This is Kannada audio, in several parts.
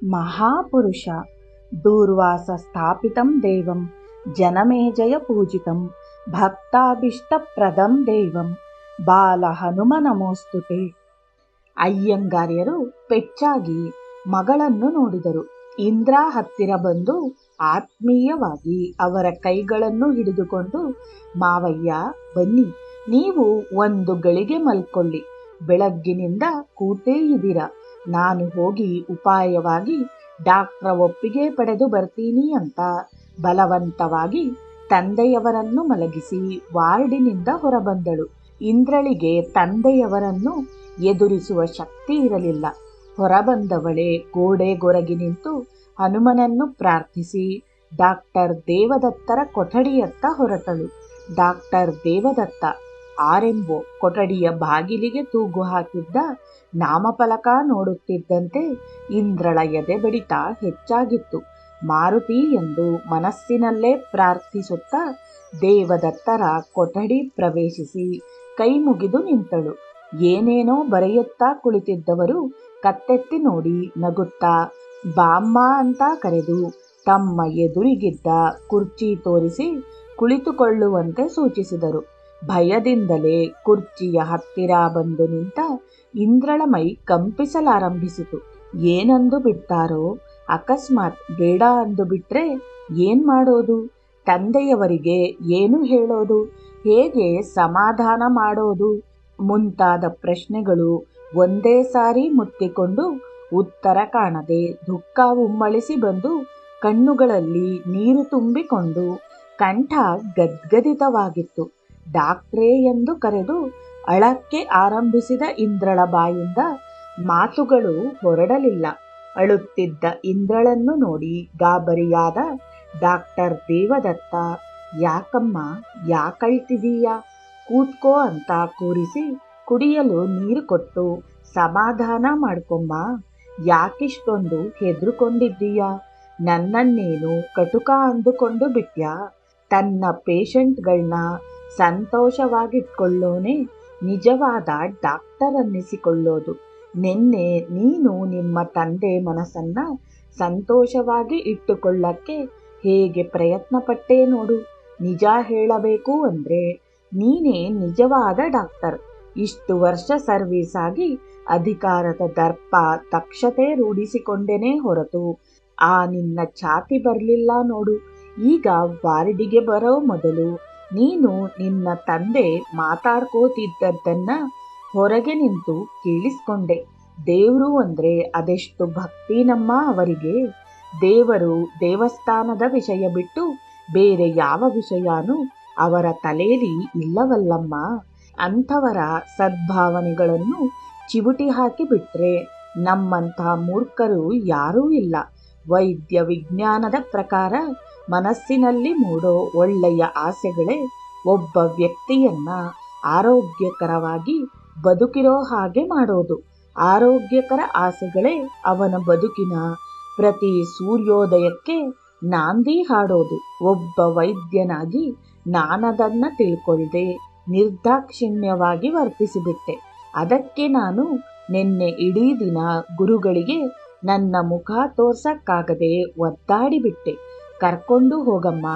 ಮಹಾಪುರುಷ ದೂರ್ವಾಸ ಸ್ಥಾಪಿತಂ ದೇವಂ ಜನಮೇಜಯ ಪೂಜಿತಂ ಭಕ್ತಾಭೀಷ್ಟಪ್ರದಂ ದೇವಂ ಬಾಲ ಹನುಮ ನಮೋಸ್ತುತೆ. ಅಯ್ಯಂಗಾರ್ಯರು ಪೆಚ್ಚಾಗಿ ಮಗಳನ್ನು ನೋಡಿದರು. ಇಂದ್ರ ಹತ್ತಿರ ಬಂದು ಆತ್ಮೀಯವಾಗಿ ಅವರ ಕೈಗಳನ್ನು ಹಿಡಿದುಕೊಂಡು, ಮಾವಯ್ಯ ಬನ್ನಿ, ನೀವು ಒಂದು ಗಳಿಗೆ ಮಲ್ಕೊಳ್ಳಿ, ಬೆಳಗ್ಗಿನಿಂದ ಕೂತೇ ಇದ್ದೀರ, ನಾನು ಹೋಗಿ ಉಪಾಯವಾಗಿ ಡಾಕ್ಟ್ರ ಒಪ್ಪಿಗೆ ಪಡೆದು ಬರ್ತೀನಿ ಅಂತ ಬಲವಂತವಾಗಿ ತಂದೆಯವರನ್ನು ಮಲಗಿಸಿ ವಾರ್ಡಿನಿಂದ ಹೊರಬಂದಳು. ಇಂದ್ರಳಿಗೆ ತಂದೆಯವರನ್ನು ಎದುರಿಸುವ ಶಕ್ತಿ ಇರಲಿಲ್ಲ. ಹೊರಬಂದವಳೆ ಗೋಡೆಗೊರಗಿ ನಿಂತು ಹನುಮನನ್ನು ಪ್ರಾರ್ಥಿಸಿ ಡಾಕ್ಟರ್ ದೇವದತ್ತರ ಕೊಠಡಿಯತ್ತ ಹೊರಟಳು. ಡಾಕ್ಟರ್ ದೇವದತ್ತ ಆರೆಂಬೋ ಕೊಠಡಿಯ ಬಾಗಿಲಿಗೆ ತೂಗು ಹಾಕಿದ್ದ ನಾಮಫಲಕ ನೋಡುತ್ತಿದ್ದಂತೆ ಇಂದ್ರಳ ಎದೆ ಬಡಿತ ಹೆಚ್ಚಾಗಿತ್ತು. ಮಾರುತಿ ಎಂದು ಮನಸ್ಸಿನಲ್ಲೇ ಪ್ರಾರ್ಥಿಸುತ್ತಾ ದೇವದತ್ತರ ಕೊಠಡಿ ಪ್ರವೇಶಿಸಿ ಕೈ ಮುಗಿದು ನಿಂತಳು. ಏನೇನೋ ಬರೆಯುತ್ತಾ ಕುಳಿತಿದ್ದವರು ಕತ್ತೆತ್ತಿ ನೋಡಿ ನಗುತ್ತಾ ಬಾಮ್ಮ ಅಂತ ಕರೆದು ತಮ್ಮ ಎದುರಿಗಿದ್ದ ಕುರ್ಚಿ ತೋರಿಸಿ ಕುಳಿತುಕೊಳ್ಳುವಂತೆ ಸೂಚಿಸಿದರು. ಭಯದಿಂದಲೇ ಕುರ್ಚಿಯ ಹತ್ತಿರ ಬಂದು ನಿಂತ ಇಂದ್ರಳ ಮೈ ಕಂಪಿಸಲಾರಂಭಿಸಿತು. ಏನಂದು ಬಿಡ್ತಾರೋ, ಅಕಸ್ಮಾತ್ ಬೇಡ ಅಂದು ಬಿಟ್ರೆ ಏನ್ ಮಾಡೋದು, ತಂದೆಯವರಿಗೆ ಏನು ಹೇಳೋದು, ಹೇಗೆ ಸಮಾಧಾನ ಮಾಡೋದು ಮುಂತಾದ ಪ್ರಶ್ನೆಗಳು ಒಂದೇ ಸಾರಿ ಮುತ್ತಿಕೊಂಡು ಉತ್ತರ ಕಾಣದೆ ದುಃಖ ಉಮ್ಮಳಿಸಿ ಬಂದು ಕಣ್ಣುಗಳಲ್ಲಿ ನೀರು ತುಂಬಿಕೊಂಡು ಕಂಠ ಗದ್ಗದಿತವಾಗಿತ್ತು. ಡಾಕ್ಟ್ರೇ ಎಂದು ಕರೆದು ಅಳಕ್ಕೆ ಆರಂಭಿಸಿದ ಇಂದ್ರಳ ಬಾಯಿಂದ ಮಾತುಗಳು ಹೊರಡಲಿಲ್ಲ. ಅಳುತ್ತಿದ್ದ ಇಂದ್ರಳನ್ನು ನೋಡಿ ಗಾಬರಿಯಾದ ಡಾಕ್ಟರ್ ದೇವದತ್ತ, ಯಾಕಮ್ಮ, ಯಾಕಳ್ತಿದೀಯಾ, ಕೂತ್ಕೋ ಅಂತ ಕೂರಿಸಿ ಕುಡಿಯಲು ನೀರು ಕೊಟ್ಟು ಸಮಾಧಾನ ಮಾಡ್ಕೊಮ್ಮ, ಯಾಕಿಷ್ಟೊಂದು ಹೆದರುಕೊಂಡಿದ್ದೀಯಾ, ನನ್ನನ್ನೇನು ಕಟುಕ ಅಂದುಕೊಂಡು ಬಿಟ್ಯಾ, ತನ್ನ ಪೇಷಂಟ್ಗಳನ್ನ ಸಂತೋಷವಾಗಿಟ್ಕೊಳ್ಳೋನೆ ನಿಜವಾದ ಡಾಕ್ಟರ್ ಅನ್ನಿಸಿಕೊಳ್ಳೋದು. ನಿನ್ನೆ ನೀನು ನಿಮ್ಮ ತಂದೆ ಮನಸ್ಸನ್ನ ಸಂತೋಷವಾಗಿ ಇಟ್ಟುಕೊಳ್ಳಕ್ಕೆ ಹೇಗೆ ಪ್ರಯತ್ನ ಪಟ್ಟೆ ನೋಡು. ನಿಜ ಹೇಳಬೇಕು ಅಂದ್ರೆ ನೀನೇ ನಿಜವಾದ ಡಾಕ್ಟರ್. ಇಷ್ಟು ವರ್ಷ ಸರ್ವೀಸ್ ಆಗಿ ಅಧಿಕಾರದ ದರ್ಪ ದಕ್ಷತೆ ರೂಢಿಸಿಕೊಂಡೇನೆ ಹೊರತು ಆ ನಿನ್ನ ಛಾತಿ ಬರಲಿಲ್ಲ ನೋಡು. ಈಗ ವಾರ್ಡಿಗೆ ಬರೋ ಮೊದಲು ನೀನು ನಿನ್ನ ತಂದೆ ಮಾತಾಡ್ಕೋತಿದ್ದದ್ದನ್ನ ಹೊರಗೆ ನಿಂತು ಕೇಳಿಸ್ಕೊಂಡೆ. ದೇವರು ಅಂದ್ರೆ ಅದೆಷ್ಟು ಭಕ್ತಿ ನಮ್ಮ ಅವರಿಗೆ. ದೇವರು ದೇವಸ್ಥಾನದ ವಿಷಯ ಬಿಟ್ಟು ಬೇರೆ ಯಾವ ವಿಷಯನೂ ಅವರ ತಲೆಯಲ್ಲಿ ಇಲ್ಲವಲ್ಲಮ್ಮ. ಅಂಥವರ ಸದ್ಭಾವನೆಗಳನ್ನು ಚಿವುಟಿ ಹಾಕಿ ಬಿಟ್ರೆ ನಮ್ಮಂಥ ಮೂರ್ಖರು ಯಾರೂ ಇಲ್ಲ. ವೈದ್ಯ ವಿಜ್ಞಾನದ ಪ್ರಕಾರ ಮನಸ್ಸಿನಲ್ಲಿ ಮೂಡೋ ಒಳ್ಳೆಯ ಆಸೆಗಳೇ ಒಬ್ಬ ವ್ಯಕ್ತಿಯನ್ನ ಆರೋಗ್ಯಕರವಾಗಿ ಬದುಕಿರೋ ಹಾಗೆ ಮಾಡೋದು. ಆರೋಗ್ಯಕರ ಆಸೆಗಳೇ ಅವನ ಬದುಕಿನ ಪ್ರತಿ ಸೂರ್ಯೋದಯಕ್ಕೆ ನಾಂದಿ ಹಾಡೋದು. ಒಬ್ಬ ವೈದ್ಯನಾಗಿ ನಾನದನ್ನ ತಿಳ್ಕೊಳ್ದೆ ನಿರ್ದಾಕ್ಷಿಣ್ಯವಾಗಿ ವರ್ತಿಸಿಬಿಟ್ಟೆ. ಅದಕ್ಕೆ ನಾನು ನಿನ್ನೆ ಇಡೀ ದಿನ ಗುರುಗಳಿಗೆ ನನ್ನ ಮುಖ ತೋರ್ಸಕ್ಕಾಗದೆ ಒದ್ದಾಡಿಬಿಟ್ಟೆ. ಕರ್ಕೊಂಡು ಹೋಗಮ್ಮ,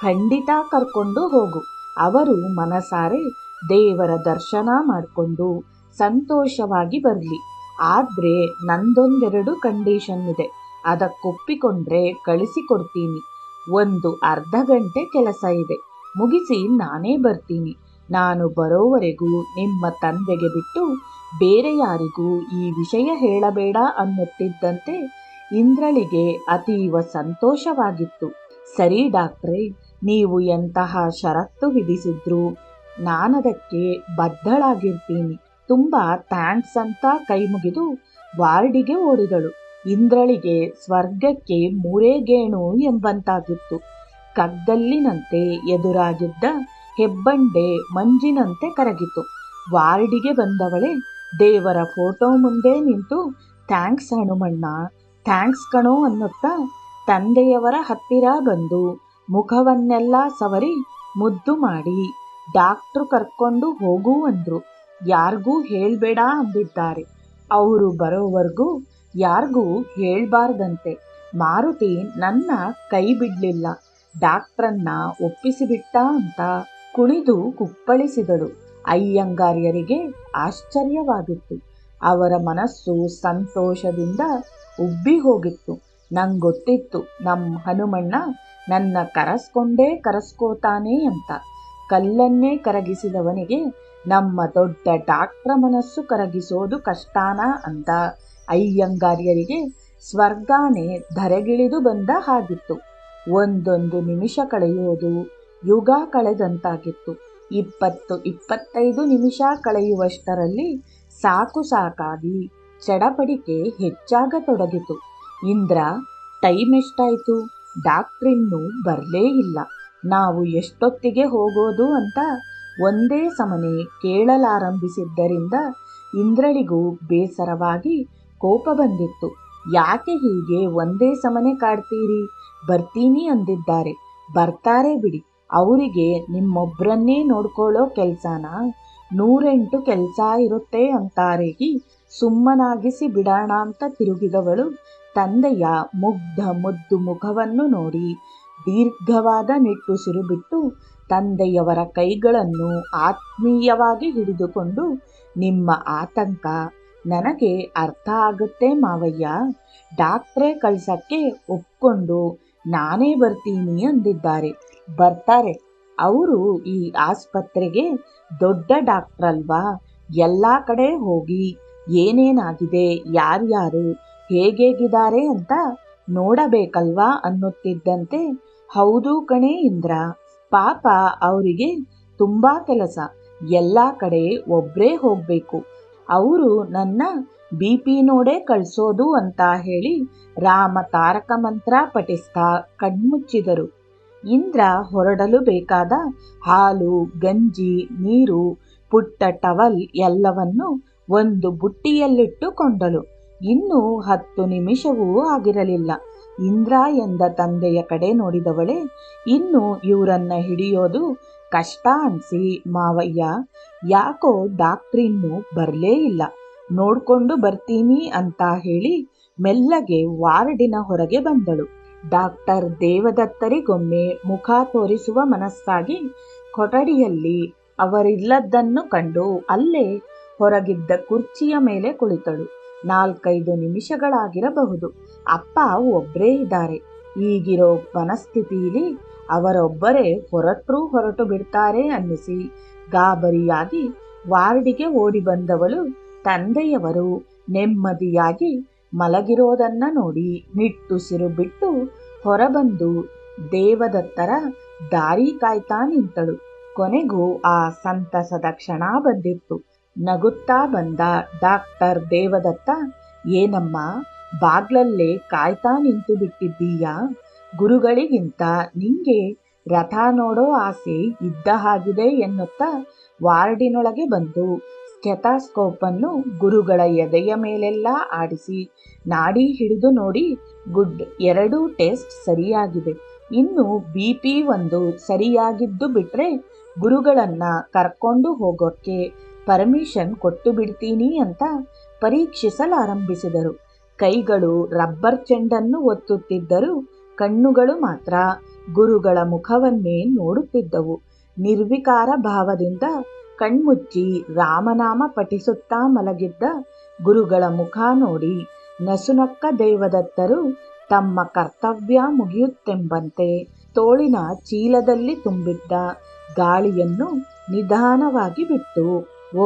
ಖಂಡಿತ ಕರ್ಕೊಂಡು ಹೋಗು. ಅವರು ಮನಸಾರೆ ದೇವರ ದರ್ಶನ ಮಾಡಿಕೊಂಡು ಸಂತೋಷವಾಗಿ ಬರಲಿ. ಆದ್ರೆ ನಂದೊಂದೆರಡು ಕಂಡೀಷನ್ ಇದೆ, ಅದಕ್ಕೊಪ್ಪಿಕೊಂಡ್ರೆ ಕಳಿಸಿಕೊಡ್ತೀನಿ. ಒಂದು ಅರ್ಧ ಗಂಟೆ ಕೆಲಸ ಇದೆ, ಮುಗಿಸಿ ನಾನೇ ಬರ್ತೀನಿ. ನಾನು ಬರೋವರೆಗೂ ನಿಮ್ಮ ತಂದೆಗೆ ಬಿಟ್ಟು ಬೇರೆ ಯಾರಿಗೂ ಈ ವಿಷಯ ಹೇಳಬೇಡ ಅನ್ನುತ್ತಿದ್ದಂತೆ ಇಂದ್ರಳಿಗೆ ಅತೀವ ಸಂತೋಷವಾಗಿತ್ತು. ಸರಿ ಡಾಕ್ಟ್ರೇ, ನೀವು ಎಂತಹ ಷರತ್ತು ವಿಧಿಸಿದ್ರು ನಾನದಕ್ಕೆ ಬದ್ಧಳಾಗಿರ್ತೀನಿ. ತುಂಬಾ ಥ್ಯಾಂಕ್ಸ್ ಅಂತ ಕೈ ಮುಗಿದು ವಾರ್ಡಿಗೆ ಓಡಿದಳು. ಇಂದ್ರಳಿಗೆ ಸ್ವರ್ಗಕ್ಕೆ ಮೂರೇ ಗೇಣು ಎಂಬಂತಾಗಿತ್ತು. ಕಗ್ಗಲ್ಲಿನಂತೆ ಎದುರಾಗಿದ್ದ ಹೆಬ್ಬಂಡೆ ಮಂಜಿನಂತೆ ಕರಗಿತು. ವಾರ್ಡಿಗೆ ಬಂದವಳೆ ದೇವರ ಫೋಟೋ ಮುಂದೆ ನಿಂತು ಥ್ಯಾಂಕ್ಸ್ ಹನುಮಣ್ಣ, ಥ್ಯಾಂಕ್ಸ್ ಕಣೋ ಅನ್ನುತ್ತಾ ತಂದೆಯವರ ಹತ್ತಿರ ಬಂದು ಮುಖವನ್ನೆಲ್ಲ ಸವರಿ ಮುದ್ದು ಮಾಡಿ ಡಾಕ್ಟ್ರು ಕರ್ಕೊಂಡು ಹೋಗು ಅಂದ್ರು. ಯಾರಿಗೂ ಹೇಳ್ಬೇಡ ಅಂದಿದ್ದಾರೆ. ಅವರು ಬರೋವರೆಗೂ ಯಾರಿಗೂ ಹೇಳ್ಬಾರ್ದಂತೆ. ಮಾರುತಿ ನನ್ನ ಕೈ ಬಿಡ್ಲಿಲ್ಲ, ಡಾಕ್ಟ್ರನ್ನ ಒಪ್ಪಿಸಿಬಿಟ್ಟ ಅಂತ ಕುಣಿದು ಕುಪ್ಪಳಿಸಿದಳು. ಅಯ್ಯಂಗಾರ್ಯರಿಗೆ ಆಶ್ಚರ್ಯವಾಗಿತ್ತು. ಅವರ ಮನಸ್ಸು ಸಂತೋಷದಿಂದ ಉಬ್ಬಿ ಹೋಗಿತ್ತು. ನಂಗೊತ್ತಿತ್ತು ನಮ್ಮ ಹನುಮಣ್ಣ ನನ್ನ ಕರೆಸ್ಕೋತಾನೆ ಅಂತ. ಕಲ್ಲನ್ನೇ ಕರಗಿಸಿದವನಿಗೆ ನಮ್ಮ ದೊಡ್ಡ ಡಾಕ್ಟ್ರ ಮನಸ್ಸು ಕರಗಿಸೋದು ಕಷ್ಟಾನಾ ಅಂತ ಅಯ್ಯಂಗಾರ್ಯರಿಗೆ ಸ್ವರ್ಗಾನೇ ಧರೆಗಿಳಿದು ಬಂದ ಹಾಗಿತ್ತು. ಒಂದೊಂದು ನಿಮಿಷ ಕಳೆಯೋದು ಯುಗ ಕಳೆದಂತಾಗಿತ್ತು. 20-25 ನಿಮಿಷ ಕಳೆಯುವಷ್ಟರಲ್ಲಿ ಸಾಕಾಗಿ ಚಡಪಡಿಕೆ ಹೆಚ್ಚಾಗತೊಡಗಿತು. ಇಂದ್ರ, ಟೈಮ್ ಎಷ್ಟಾಯ್ತು? ಡಾಕ್ಟ್ರಿನ್ನೂ ಬರಲೇ ಇಲ್ಲ. ನಾವು ಎಷ್ಟೊತ್ತಿಗೆ ಹೋಗೋದು ಅಂತ ಒಂದೇ ಸಮನೆ ಕೇಳಲಾರಂಭಿಸಿದ್ದರಿಂದ ಇಂದ್ರಳಿಗೂ ಬೇಸರವಾಗಿ ಕೋಪ ಬಂದಿತ್ತು. ಯಾಕೆ ಹೀಗೆ ಒಂದೇ ಸಮನೆ ಕಾಡ್ತೀರಿ? ಬರ್ತೀನಿ ಅಂದಿದ್ದಾರೆ, ಬರ್ತಾರೆ ಬಿಡಿ. ಅವರಿಗೆ ನಿಮ್ಮೊಬ್ಬರನ್ನೇ ನೋಡ್ಕೊಳ್ಳೋ ಕೆಲಸನ 108 ಕೆಲಸ ಇರುತ್ತೆ ಅಂತಾರೇಗಿ ಸುಮ್ಮನಾಗಿಸಿ ಬಿಡೋಣ ಅಂತ ತಿರುಗಿದವಳು ತಂದೆಯ ಮುದ್ದು ಮುಖವನ್ನು ನೋಡಿ ದೀರ್ಘವಾದ ನಿಟ್ಟುಸಿರು ಬಿಟ್ಟು ತಂದೆಯವರ ಕೈಗಳನ್ನು ಆತ್ಮೀಯವಾಗಿ ಹಿಡಿದುಕೊಂಡು, ನಿಮ್ಮ ಆತಂಕ ನನಗೆ ಅರ್ಥ ಆಗುತ್ತೆ ಮಾವಯ್ಯ. ಡಾಕ್ಟ್ರೇ ಕಳ್ಸಕ್ಕೆ ಒಪ್ಕೊಂಡು ನಾನೇ ಬರ್ತೀನಿ ಅಂದಿದ್ದಾರೆ. ಬರ್ತಾರೆ. ಅವರು ಈ ಆಸ್ಪತ್ರೆಗೆ ದೊಡ್ಡ ಡಾಕ್ಟ್ರಲ್ವಾ. ಎಲ್ಲ ಕಡೆ ಹೋಗಿ ಏನೇನಾಗಿದೆ, ಯಾರ್ಯಾರು ಹೇಗೇಗಿದ್ದಾರೆ ಅಂತ ನೋಡಬೇಕಲ್ವಾ ಅನ್ನುತ್ತಿದ್ದಂತೆ, ಹೌದು ಕಣೇ ಇಂದ್ರ, ಪಾಪ ಅವರಿಗೆ ತುಂಬ ಕೆಲಸ, ಎಲ್ಲ ಕಡೆ ಒಬ್ಬರೇ ಹೋಗಬೇಕು. ಅವರು ನನ್ನ BP ನೋಡೇ ಕಳಿಸೋದು ಅಂತ ಹೇಳಿ ರಾಮ ತಾರಕ ಮಂತ್ರ ಪಠಿಸ್ತಾ ಕಣ್ಮುಚ್ಚಿದರು. ಇಂದ್ರ ಹೊರಡಲು ಬೇಕಾದ ಹಾಲು, ಗಂಜಿ, ನೀರು, ಪುಟ್ಟ ಟವಲ್ ಎಲ್ಲವನ್ನು ಒಂದು ಬುಟ್ಟಿಯಲ್ಲಿಟ್ಟುಕೊಂಡಳು. ಇನ್ನೂ 10 ನಿಮಿಷವೂ ಆಗಿರಲಿಲ್ಲ. ಇಂದ್ರ ಎಂದ ತಂದೆಯ ಕಡೆ ನೋಡಿದವಳೆ, ಇನ್ನು ಇವರನ್ನ ಹಿಡಿಯೋದು ಕಷ್ಟ ಅನ್ಸಿ, ಮಾವಯ್ಯ ಯಾಕೋ ಡಾಕ್ಟ್ರಿನ್ನೂ ಬರಲೇ ಇಲ್ಲ, ನೋಡ್ಕೊಂಡು ಬರ್ತೀನಿ ಅಂತ ಹೇಳಿ ಮೆಲ್ಲಗೆ ವಾರ್ಡಿನ ಹೊರಗೆ ಬಂದಳು. ಡಾಕ್ಟರ್ ದೇವದತ್ತರಿಗೊಮ್ಮೆ ಮುಖ ತೋರಿಸುವ ಮನಸ್ಸಾಗಿ ಕೊಠಡಿಯಲ್ಲಿ ಅವರಿಲ್ಲದ್ದನ್ನು ಕಂಡು ಅಲ್ಲೇ ಹೊರಗಿದ್ದ ಕುರ್ಚಿಯ ಮೇಲೆ ಕುಳಿತಳು. 4-5 ನಿಮಿಷಗಳಾಗಿರಬಹುದು. ಅಪ್ಪ ಒಬ್ಬರೇ ಇದ್ದಾರೆ. ಈಗಿರೋ ಮನಸ್ಥಿತಿಯಲ್ಲಿ ಅವರೊಬ್ಬರೇ ಹೊರಟು ಬಿಡ್ತಾರೆ ಅನ್ನಿಸಿ ಗಾಬರಿಯಾಗಿ ವಾರ್ಡಿಗೆ ಓಡಿ ಬಂದವಳು ತಂದೆಯವರು ನೆಮ್ಮದಿಯಾಗಿ ಮಲಗಿರೋದನ್ನ ನೋಡಿ ನಿಟ್ಟುಸಿರು ಬಿಟ್ಟು ಹೊರಬಂದು ದೇವದತ್ತರ ದಾರಿ ಕಾಯ್ತಾ ನಿಂತಳು. ಕೊನೆಗೂ ಆ ಸಂತಸದ ಕ್ಷಣ ಬಂದಿತ್ತು. ನಗುತ್ತಾ ಬಂದ ಡಾಕ್ಟರ್ ದೇವದತ್ತ, ಏನಮ್ಮ ಬಾಗ್ಲಲ್ಲೇ ಕಾಯ್ತಾ ನಿಂತು ಬಿಟ್ಟಿದ್ದೀಯಾ? ಗುರುಗಳಿಗಿಂತ ನಿಂಗೆ ರಥ ನೋಡೋ ಆಸೆ ಇದ್ದ ಹಾಗಿದೆ ಎನ್ನುತ್ತಾ ವಾರ್ಡಿನೊಳಗೆ ಬಂದು ಸ್ಟೆಥಾಸ್ಕೋಪನ್ನು ಗುರುಗಳ ಎದೆಯ ಮೇಲೆಲ್ಲ ಆಡಿಸಿ ನಾಡಿ ಹಿಡಿದು ನೋಡಿ, ಗುಡ್, 2 ಟೆಸ್ಟ್ ಸರಿಯಾಗಿದೆ. ಇನ್ನು BP 1 ಸರಿಯಾಗಿದ್ದು ಬಿಟ್ರೆ ಗುರುಗಳನ್ನ ಕರ್ಕೊಂಡು ಹೋಗೋಕ್ಕೆ ಪರ್ಮಿಷನ್ ಕೊಟ್ಟು ಬಿಡ್ತೀನಿ ಅಂತ ಪರೀಕ್ಷಿಸಲಾರಂಭಿಸಿದರು. ಕೈಗಳು ರಬ್ಬರ್ ಚೆಂಡನ್ನು ಒತ್ತುತ್ತಿದ್ದರು, ಕಣ್ಣುಗಳು ಮಾತ್ರ ಗುರುಗಳ ಮುಖವನ್ನೇ ನೋಡುತ್ತಿದ್ದವು. ನಿರ್ವಿಕಾರ ಭಾವದಿಂದ ಕಣ್ಮುಚ್ಚಿ ರಾಮನಾಮ ಪಠಿಸುತ್ತಾ ಮಲಗಿದ್ದ ಗುರುಗಳ ಮುಖ ನೋಡಿ ನಸುನಕ್ಕ ದೇವದತ್ತರು ತಮ್ಮ ಕರ್ತವ್ಯ ಮುಗಿಯುತ್ತೆಂಬಂತೆ ತೋಳಿನ ಚೀಲದಲ್ಲಿ ತುಂಬಿದ್ದ ಗಾಳಿಯನ್ನು ನಿಧಾನವಾಗಿ ಬಿಟ್ಟು,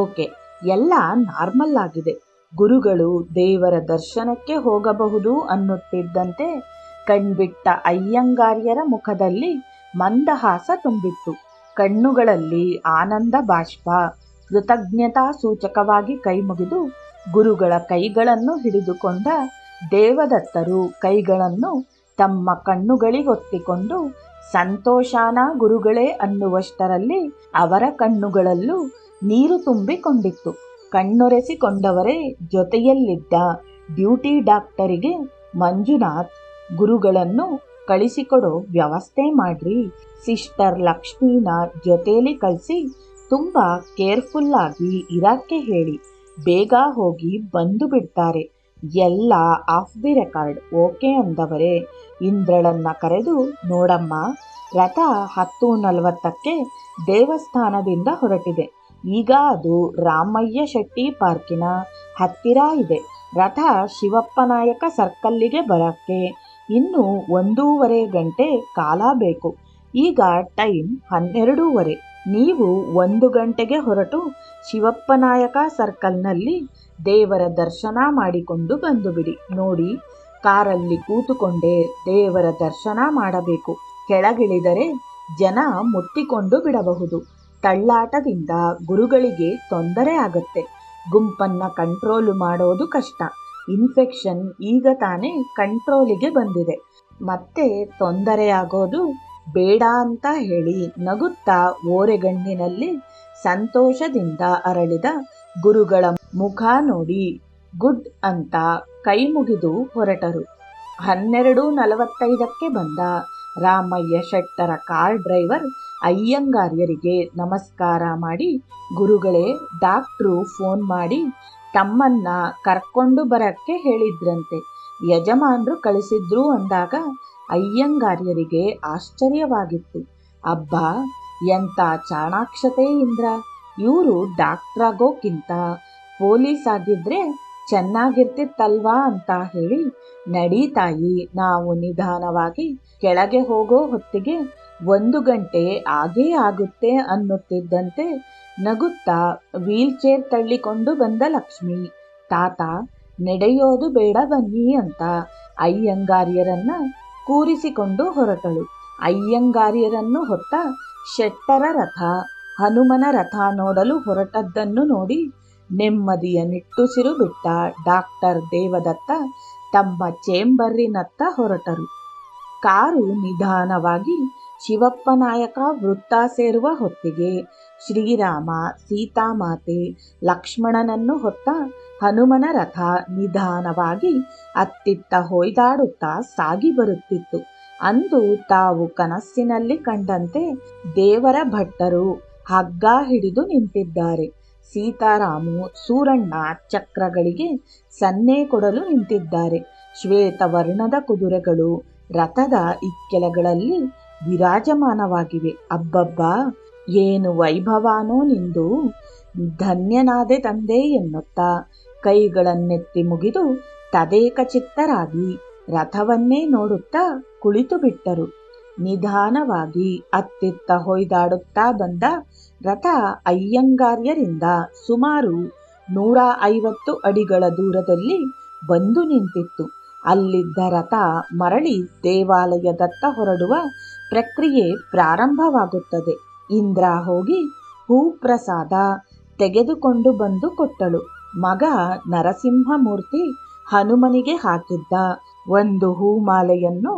ಓಕೆ, ಎಲ್ಲ ನಾರ್ಮಲ್ ಆಗಿದೆ, ಗುರುಗಳು ದೇವರ ದರ್ಶನಕ್ಕೆ ಹೋಗಬಹುದು ಅನ್ನುತ್ತಿದ್ದಂತೆ ಕಣ್ಬಿಟ್ಟ ಅಯ್ಯಂಗಾರ್ಯರ ಮುಖದಲ್ಲಿ ಮಂದಹಾಸ ತುಂಬಿತ್ತು. ಕಣ್ಣುಗಳಲ್ಲಿ ಆನಂದ ಬಾಷ್ಪ. ಕೃತಜ್ಞತಾ ಸೂಚಕವಾಗಿ ಕೈಮುಗಿದು ಗುರುಗಳ ಕೈಗಳನ್ನು ಹಿಡಿದುಕೊಂಡ ದೇವದತ್ತರು ಕೈಗಳನ್ನು ತಮ್ಮ ಕಣ್ಣುಗಳಿಗೊತ್ತಿಕೊಂಡು ಸಂತೋಷಾನ ಗುರುಗಳೇ ಅನ್ನುವಷ್ಟರಲ್ಲಿ ಅವರ ಕಣ್ಣುಗಳಲ್ಲೂ ನೀರು ತುಂಬಿಕೊಂಡಿತ್ತು. ಕಣ್ಣೊರೆಸಿಕೊಂಡವರೇ ಜೊತೆಯಲ್ಲಿದ್ದ ಡ್ಯೂಟಿ ಡಾಕ್ಟರಿಗೆ, ಮಂಜುನಾಥ್, ಗುರುಗಳನ್ನು ಕಳಿಸಿಕೊಡೋ ವ್ಯವಸ್ಥೆ ಮಾಡ್ರಿ, ಸಿಸ್ಟರ್ ಲಕ್ಷ್ಮೀನ ಜೊತೆಯಲ್ಲಿ ಕಳಿಸಿ ತುಂಬ ಕೇರ್ಫುಲ್ಲಾಗಿ ಇರಕ್ಕೆ ಹೇಳಿ, ಬೇಗ ಹೋಗಿ ಬಂದು ಬಿಡ್ತಾರೆ, ಎಲ್ಲ ಆಫ್ ದಿ ರೆಕಾರ್ಡ್ ಓಕೆ ಅಂದವರೇ ಇಂದ್ರಳನ್ನ ಕರೆದು, ನೋಡಮ್ಮ, ರಥ 10:40ಕ್ಕೆ ದೇವಸ್ಥಾನದಿಂದ ಹೊರಟಿದೆ. ಈಗ ಅದು ರಾಮಯ್ಯ ಶೆಟ್ಟಿ ಪಾರ್ಕಿನ ಹತ್ತಿರ ಇದೆ. ರಥ ಶಿವಪ್ಪನಾಯಕ ಸರ್ಕಲ್ಲಿಗೆ ಬರಕ್ಕೆ ಇನ್ನು 1.5 ಗಂಟೆ ಕಾಲ ಬೇಕು. ಈಗ ಟೈಮ್ 12:30. ನೀವು 1 ಗಂಟೆಗೆ ಹೊರಟು ಶಿವಪ್ಪನಾಯಕ ಸರ್ಕಲ್ನಲ್ಲಿ ದೇವರ ದರ್ಶನ ಮಾಡಿಕೊಂಡು ಬಂದುಬಿಡಿ. ನೋಡಿ, ಕಾರಲ್ಲಿ ಕೂತುಕೊಂಡೇ ದೇವರ ದರ್ಶನ ಮಾಡಬೇಕು. ಕೆಳಗಿಳಿದರೆ ಜನ ಮುತ್ತಿಕೊಂಡು ಬಿಡಬಹುದು. ತಳ್ಳಾಟದಿಂದ ಗುರುಗಳಿಗೆ ತೊಂದರೆ ಆಗತ್ತೆ. ಗುಂಪನ್ನ ಕಂಟ್ರೋಲು ಮಾಡೋದು ಕಷ್ಟ. ಇನ್ಫೆಕ್ಷನ್ ಈಗ ತಾನೇ ಕಂಟ್ರೋಲಿಗೆ ಬಂದಿದೆ. ಮತ್ತೆ ತೊಂದರೆಯಾಗೋದು ಬೇಡ ಅಂತ ಹೇಳಿ ನಗುತ್ತಾ ಓರೆಗಣ್ಣಿನಲ್ಲಿ ಸಂತೋಷದಿಂದ ಅರಳಿದ ಗುರುಗಳ ಮುಖ ನೋಡಿ ಗುಡ್ ಅಂತ ಕೈ ಮುಗಿದು ಹೊರಟರು. 12:45ಕ್ಕೆ ಬಂದ ರಾಮಯ್ಯ ಶೆಟ್ಟರ ಕಾರ್ ಡ್ರೈವರ್ ಅಯ್ಯಂಗಾರ್ಯರಿಗೆ ನಮಸ್ಕಾರ ಮಾಡಿ, ಗುರುಗಳೇ, ಡಾಕ್ಟ್ರು ಫೋನ್ ಮಾಡಿ ತಮ್ಮನ್ನ ಕರ್ಕೊಂಡು ಬರಕ್ಕೆ ಹೇಳಿದ್ರಂತೆ, ಯಜಮಾನ್ರು ಕಳಿಸಿದ್ರು ಅಂದಾಗ ಅಯ್ಯಂಗಾರ್ಯರಿಗೆ ಆಶ್ಚರ್ಯವಾಗಿತ್ತು. ಅಬ್ಬಾ, ಎಂಥ ಚಾಣಾಕ್ಷತೆ ಇಂದ್ರ! ಇವರು ಡಾಕ್ಟ್ರಾಗೋಕ್ಕಿಂತ ಪೊಲೀಸ್ ಆಗಿದ್ರೆ ಚೆನ್ನಾಗಿರ್ತಿತ್ತಲ್ವಾ ಅಂತ ಹೇಳಿ, ನಡಿ ತಾಯಿ, ನಾವು ನಿಧಾನವಾಗಿ ಕೆಳಗೆ ಹೋಗೋ ಹೊತ್ತಿಗೆ 1 ಗಂಟೆ ಆಗೇ ಆಗುತ್ತೆ ಅನ್ನುತ್ತಿದ್ದಂತೆ ನಗುತ್ತಾ ವೀಲ್ಚೇರ್ ತಳ್ಳಿಕೊಂಡು ಬಂದ ಲಕ್ಷ್ಮಿ, ತಾತ ನಡೆಯೋದು ಬೇಡ ಬನ್ನಿ ಅಂತ ಅಯ್ಯಂಗಾರ್ಯರನ್ನ ಕೂರಿಸಿಕೊಂಡು ಹೊರಟಳು. ಅಯ್ಯಂಗಾರ್ಯರನ್ನು ಹೊತ್ತ ಶೆಟ್ಟರ ರಥ ಹನುಮನ ರಥ ನೋಡಲು ಹೊರಟದ್ದನ್ನು ನೋಡಿ ನೆಮ್ಮದಿಯ ನಿಟ್ಟುಸಿರು ಬಿಟ್ಟ ಡಾಕ್ಟರ್ ದೇವದತ್ತ ತಮ್ಮ ಚೇಂಬರಿನತ್ತ ಹೊರಟರು. ಕಾರು ನಿಧಾನವಾಗಿ ಶಿವಪ್ಪನಾಯಕ ವೃತ್ತ ಸೇರುವ ಹೊತ್ತಿಗೆ ಶ್ರೀರಾಮ, ಸೀತಾಮಾತೆ, ಲಕ್ಷ್ಮಣನನ್ನು ಹೊತ್ತ ಹನುಮನ ರಥ ನಿಧಾನವಾಗಿ ಅತ್ತಿತ್ತ ಹೊಯ್ದಾಡುತ್ತಾ ಸಾಗಿ ಬರುತ್ತಿತ್ತು. ಅಂದು ತಾವು ಕನಸಿನಲ್ಲಿ ಕಂಡಂತೆ ದೇವರ ಭಟ್ಟರು ಹಗ್ಗ ಹಿಡಿದು ನಿಂತಿದ್ದಾರೆ. ಸೀತಾರಾಮು, ಸೂರಣ್ಣ ಚಕ್ರಗಳಿಗೆ ಸನ್ನೆ ಕೊಡಲು ನಿಂತಿದ್ದಾರೆ. ಶ್ವೇತವರ್ಣದ ಕುದುರೆಗಳು ರಥದ ಇಕ್ಕೆಲಗಳಲ್ಲಿ ವಿರಾಜಮಾನವಾಗಿವೆ. ಅಬ್ಬಬ್ಬಾ, ಏನು ವೈಭವಾನೋ ನಿಂದು! ಧನ್ಯನಾದೆ ತಂದೆ ಎನ್ನುತ್ತಾ ಕೈಗಳನ್ನೆತ್ತಿ ಮುಗಿದು ತದೇಕ ಚಿತ್ತರಾಗಿ ರಥವನ್ನೇ ನೋಡುತ್ತಾ ಕುಳಿತು ಬಿಟ್ಟರು. ನಿಧಾನವಾಗಿ ಅತ್ತಿತ್ತ ಹೊಯ್ದಾಡುತ್ತಾ ಬಂದ ರಥ ಅಯ್ಯಂಗಾರ್ಯರಿಂದ ಸುಮಾರು 150 ಅಡಿಗಳ ದೂರದಲ್ಲಿ ಬಂದು ನಿಂತಿತ್ತು. ಅಲ್ಲಿದ್ದ ರಥ ಮರಳಿ ದೇವಾಲಯದತ್ತ ಹೊರಡುವ ಪ್ರಕ್ರಿಯೆ ಪ್ರಾರಂಭವಾಗುತ್ತದೆ. ಇಂದ್ರ ಹೋಗಿ ಹೂಪ್ರಸಾದ ತೆಗೆದುಕೊಂಡು ಬಂದು ಕೊಟ್ಟಳು. ಮಗ ನರಸಿಂಹಮೂರ್ತಿ ಹನುಮನಿಗೆ ಹಾಕಿದ್ದ ಒಂದು ಹೂಮಾಲೆಯನ್ನು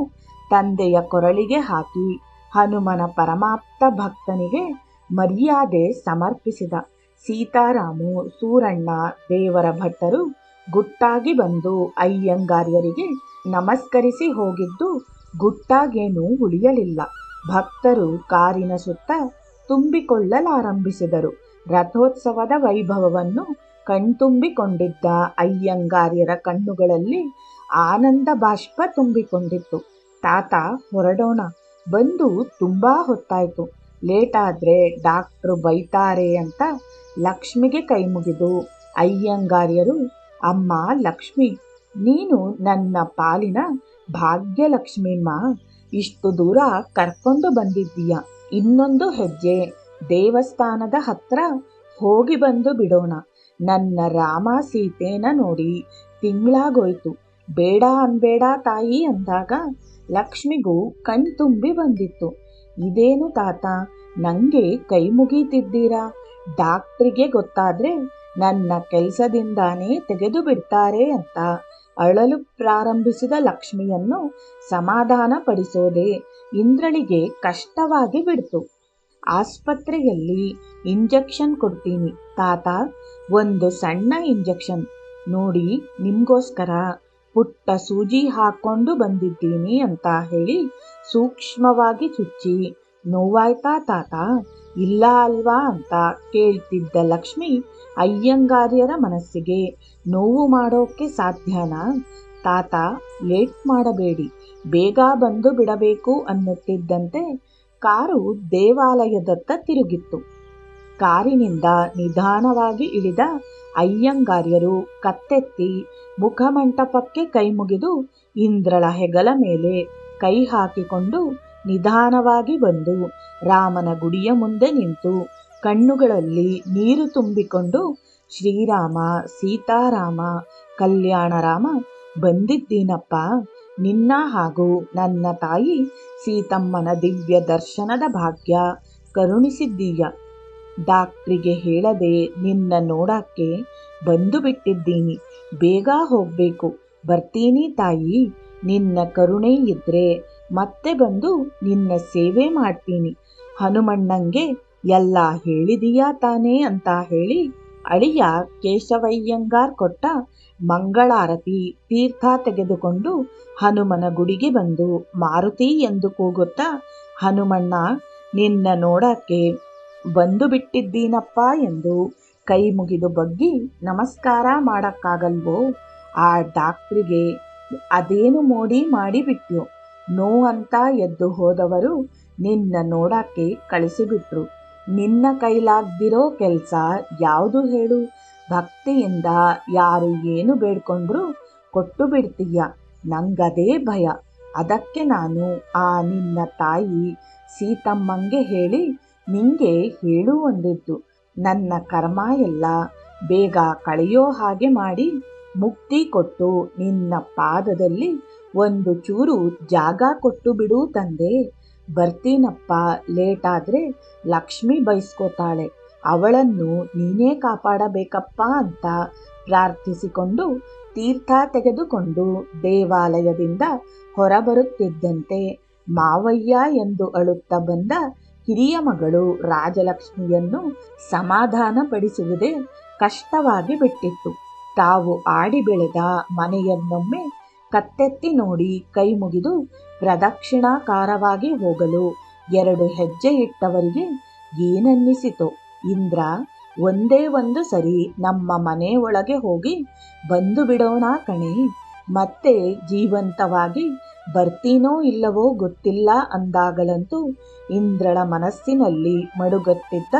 ತಂದೆಯ ಕೊರಳಿಗೆ ಹಾಕಿ ಹನುಮನ ಪರಮಾಪ್ತ ಭಕ್ತನಿಗೆ ಮರ್ಯಾದೆ ಸಮರ್ಪಿಸಿದ. ಸೀತಾರಾಮು, ಸೂರಣ್ಣ, ದೇವರ ಭಟ್ಟರು ಗುಟ್ಟಾಗಿ ಬಂದು ಅಯ್ಯಂಗಾರ್ಯರಿಗೆ ನಮಸ್ಕರಿಸಿ ಹೋಗಿದ್ದು ಗುಟ್ಟಾಗೇನೂ ಉಳಿಯಲಿಲ್ಲ. ಭಕ್ತರು ಕಾರಿನ ಸುತ್ತ ತುಂಬಿಕೊಳ್ಳಲಾರಂಭಿಸಿದರು. ರಥೋತ್ಸವದ ವೈಭವವನ್ನು ಕಣ್ತುಂಬಿಕೊಂಡಿದ್ದ ಅಯ್ಯಂಗಾರ್ಯರ ಕಣ್ಣುಗಳಲ್ಲಿ ಆನಂದ ಬಾಷ್ಪ ತುಂಬಿಕೊಂಡಿತ್ತು. ತಾತ, ಹೊರಡೋಣ, ಬಂದು ತುಂಬಾ ಹೊತ್ತಾಯ್ತು, ಲೇಟಾದ್ರೆ ಡಾಕ್ಟ್ರು ಬೈತಾರೆ ಅಂತ ಲಕ್ಷ್ಮಿಗೆ ಕೈ ಮುಗಿದು ಅಯ್ಯಂಗಾರ್ಯರು, ಅಮ್ಮ ಲಕ್ಷ್ಮಿ, ನೀನು ನನ್ನ ಪಾಲಿನ ಭಾಗ್ಯಲಕ್ಷ್ಮಿಮ್ಮ, ಇಷ್ಟು ದೂರ ಕರ್ಕೊಂಡು ಬಂದಿದ್ದೀಯ. ಇನ್ನೊಂದು ಹೆಜ್ಜೆ ದೇವಸ್ಥಾನದ ಹತ್ರ ಹೋಗಿ ಬಂದು ಬಿಡೋಣ. ನನ್ನ ರಾಮ ಸೀತೆನ ನೋಡಿ ತಿಂಗಳಾಗೋಯ್ತು. ಬೇಡ ಅನ್ಬೇಡ ತಾಯಿ ಅಂದಾಗ ಲಕ್ಷ್ಮಿಗೂ ಕಣ್ತುಂಬಿ ಬಂದಿತ್ತು. ಇದೇನು ತಾತ, ನಂಗೆ ಕೈ ಮುಗೀತಿದ್ದೀರಾ? ಡಾಕ್ಟ್ರಿಗೆ ಗೊತ್ತಾದ್ರೆ ನನ್ನ ಕೆಲಸದಿಂದಾನೇ ತೆಗೆದು ಬಿಡ್ತಾರೆ ಅಂತ ಅಳಲು ಪ್ರಾರಂಭಿಸಿದ ಲಕ್ಷ್ಮಿಯನ್ನು ಸಮಾಧಾನ ಪಡಿಸೋದೇ ಇಂದ್ರಳಿಗೆ ಕಷ್ಟವಾಗಿ ಬಿಡ್ತು. ಆಸ್ಪತ್ರೆಯಲ್ಲಿ ಇಂಜೆಕ್ಷನ್ ಕೊಡ್ತೀನಿ ತಾತ, ಒಂದು ಸಣ್ಣ ಇಂಜೆಕ್ಷನ್ ನೋಡಿ, ನಿಮ್ಗೋಸ್ಕರ ಪುಟ್ಟ ಸೂಜಿ ಹಾಕೊಂಡು ಬಂದಿದ್ದೀನಿ ಅಂತ ಹೇಳಿ ಸೂಕ್ಷ್ಮವಾಗಿ ಚುಚ್ಚಿ, ನೋವಾಯ್ತಾ ತಾತ? ಇಲ್ಲ ಅಲ್ವಾ ಅಂತ ಕೇಳ್ತಿದ್ದ ಲಕ್ಷ್ಮಿ ಅಯ್ಯಂಗಾರ್ಯರ ಮನಸ್ಸಿಗೆ ನೋವು ಮಾಡೋಕ್ಕೆ ಸಾಧ್ಯನಾ? ತಾತ, ಲೇಟ್ ಮಾಡಬೇಡಿ, ಬೇಗ ಬಂದು ಬಿಡಬೇಕು ಅನ್ನುತ್ತಿದ್ದಂತೆ ಕಾರು ದೇವಾಲಯದತ್ತ ತಿರುಗಿತ್ತು. ಕಾರಿನಿಂದ ನಿಧಾನವಾಗಿ ಇಳಿದ ಅಯ್ಯಂಗಾರ್ಯರು ಕತ್ತೆತ್ತಿ ಮುಖಮಂಟಪಕ್ಕೆ ಕೈಮುಗಿದು ಇಂದ್ರಳ ಹೆಗಲ ಮೇಲೆ ಕೈ ಹಾಕಿಕೊಂಡು ನಿಧಾನವಾಗಿ ಬಂದು ರಾಮನ ಗುಡಿಯ ಮುಂದೆ ನಿಂತು ಕಣ್ಣುಗಳಲ್ಲಿ ನೀರು ತುಂಬಿಕೊಂಡು, ಶ್ರೀರಾಮ, ಸೀತಾರಾಮ, ಕಲ್ಯಾಣರಾಮ, ಬಂದಿದ್ದೀನಪ್ಪ. ನಿನ್ನ ಹಾಗೂ ನನ್ನ ತಾಯಿ ಸೀತಮ್ಮನ ದಿವ್ಯ ದರ್ಶನದ ಭಾಗ್ಯ ಕರುಣಿಸಿದ್ದೀಯ. ಡಾಕ್ಟ್ರಿಗೆ ಹೇಳದೆ ನಿನ್ನ ನೋಡಕ್ಕೆ ಬಂದು ಬಿಟ್ಟಿದ್ದೀನಿ. ಬೇಗ ಹೋಗ್ಬೇಕು. ಬರ್ತೀನಿ ತಾಯಿ. ನಿನ್ನ ಕರುಣೆ ಇದ್ರೆ ಮತ್ತೆ ಬಂದು ನಿನ್ನ ಸೇವೆ ಮಾಡ್ತೀನಿ. ಹನುಮಣ್ಣಂಗೆ ಎಲ್ಲ ಹೇಳಿದೀಯಾ ತಾನೇ ಅಂತ ಹೇಳಿ ಅಳಿಯ ಕೇಶವಯ್ಯಂಗಾರ್ ಕೊಟ್ಟ ಮಂಗಳಾರತಿ ತೀರ್ಥ ತೆಗೆದುಕೊಂಡು ಹನುಮನ ಗುಡಿಗೆ ಬಂದು ಮಾರುತಿ ಎಂದು ಕೂಗುತ್ತಾ, ಹನುಮಣ್ಣ, ನಿನ್ನ ನೋಡಕ್ಕೆ ಬಂದು ಬಿಟ್ಟಿದ್ದೀನಪ್ಪ ಎಂದು ಕೈ ಮುಗಿದು ಬಗ್ಗಿ ನಮಸ್ಕಾರ ಮಾಡಕ್ಕಾಗಲ್ವೋ? ಆ ಡಾಕ್ಟ್ರಿಗೆ ಅದೇನು ಮೋಡಿ ಮಾಡಿಬಿಟ್ಯೋ? ನೋ ಅಂತ ಎದ್ದು ಹೋದವರು ನಿನ್ನ ನೋಡಕ್ಕೆ ಕಳಿಸಿಬಿಟ್ರು. ನಿನ್ನ ಕೈಲಾಗ್ದಿರೋ ಕೆಲಸ ಯಾವುದು ಹೇಳು? ಭಕ್ತಿಯಿಂದ ಯಾರು ಏನು ಬೇಡ್ಕೊಂಡ್ರು ಕೊಟ್ಟು ಬಿಡ್ತೀಯ. ನಂಗದೇ ಭಯ. ಅದಕ್ಕೆ ನಾನು ಆ ನಿನ್ನ ತಾಯಿ ಸೀತಮ್ಮಂಗೆ ಹೇಳಿ ನಿಂಗೆ ಹೇಳು ಅಂದಿದ್ದು. ನನ್ನ ಕರ್ಮ ಎಲ್ಲ ಬೇಗ ಕಳೆಯೋ ಹಾಗೆ ಮಾಡಿ ಮುಕ್ತಿ ಕೊಟ್ಟು ನಿನ್ನ ಪಾದದಲ್ಲಿ ಒಂದು ಚೂರು ಜಾಗ ಕೊಟ್ಟು ಬಿಡು ತಂದೆ. ಬರ್ತೀನಪ್ಪ. ಲೇಟಾದ್ರೆ ಲಕ್ಷ್ಮಿ ಬೈಸ್ಕೋತಾಳೆ. ಅವಳನ್ನು ನೀನೇ ಕಾಪಾಡಬೇಕಪ್ಪ ಅಂತ ಪ್ರಾರ್ಥಿಸಿಕೊಂಡು ತೀರ್ಥ ತೆಗೆದುಕೊಂಡು ದೇವಾಲಯದಿಂದ ಹೊರಬರುತ್ತಿದ್ದಂತೆ ಮಾವಯ್ಯ ಎಂದು ಅಳುತ್ತಾ ಬಂದ ಹಿರಿಯ ಮಗಳು ರಾಜಲಕ್ಷ್ಮಿಯನ್ನು ಸಮಾಧಾನಪಡಿಸುವುದೇ ಕಷ್ಟವಾಗಿ ಬಿಟ್ಟಿತ್ತು. ತಾವು ಆಡಿ ಬೆಳೆದ ಮನೆಯನ್ನೊಮ್ಮೆ ಕತ್ತೆತ್ತಿ ನೋಡಿ ಕೈ ಮುಗಿದು ಪ್ರದಕ್ಷಿಣಾಕಾರವಾಗಿ ಹೋಗಲು 2 ಹೆಜ್ಜೆ ಇಟ್ಟವರಿಗೆ ಏನನ್ನಿಸಿತೋ, ಇಂದ್ರ, ಒಂದೇ ಒಂದು ಸರಿ ನಮ್ಮ ಮನೆ ಒಳಗೆ ಹೋಗಿ ಬಂದು ಬಿಡೋಣ ಕಣೆ. ಮತ್ತೆ ಜೀವಂತವಾಗಿ ಬರ್ತೀನೋ ಇಲ್ಲವೋ ಗೊತ್ತಿಲ್ಲ ಅಂದಾಗಲಂತೂ ಇಂದ್ರಳ ಮನಸ್ಸಿನಲ್ಲಿ ಮಡುಗಟ್ಟಿದ್ದ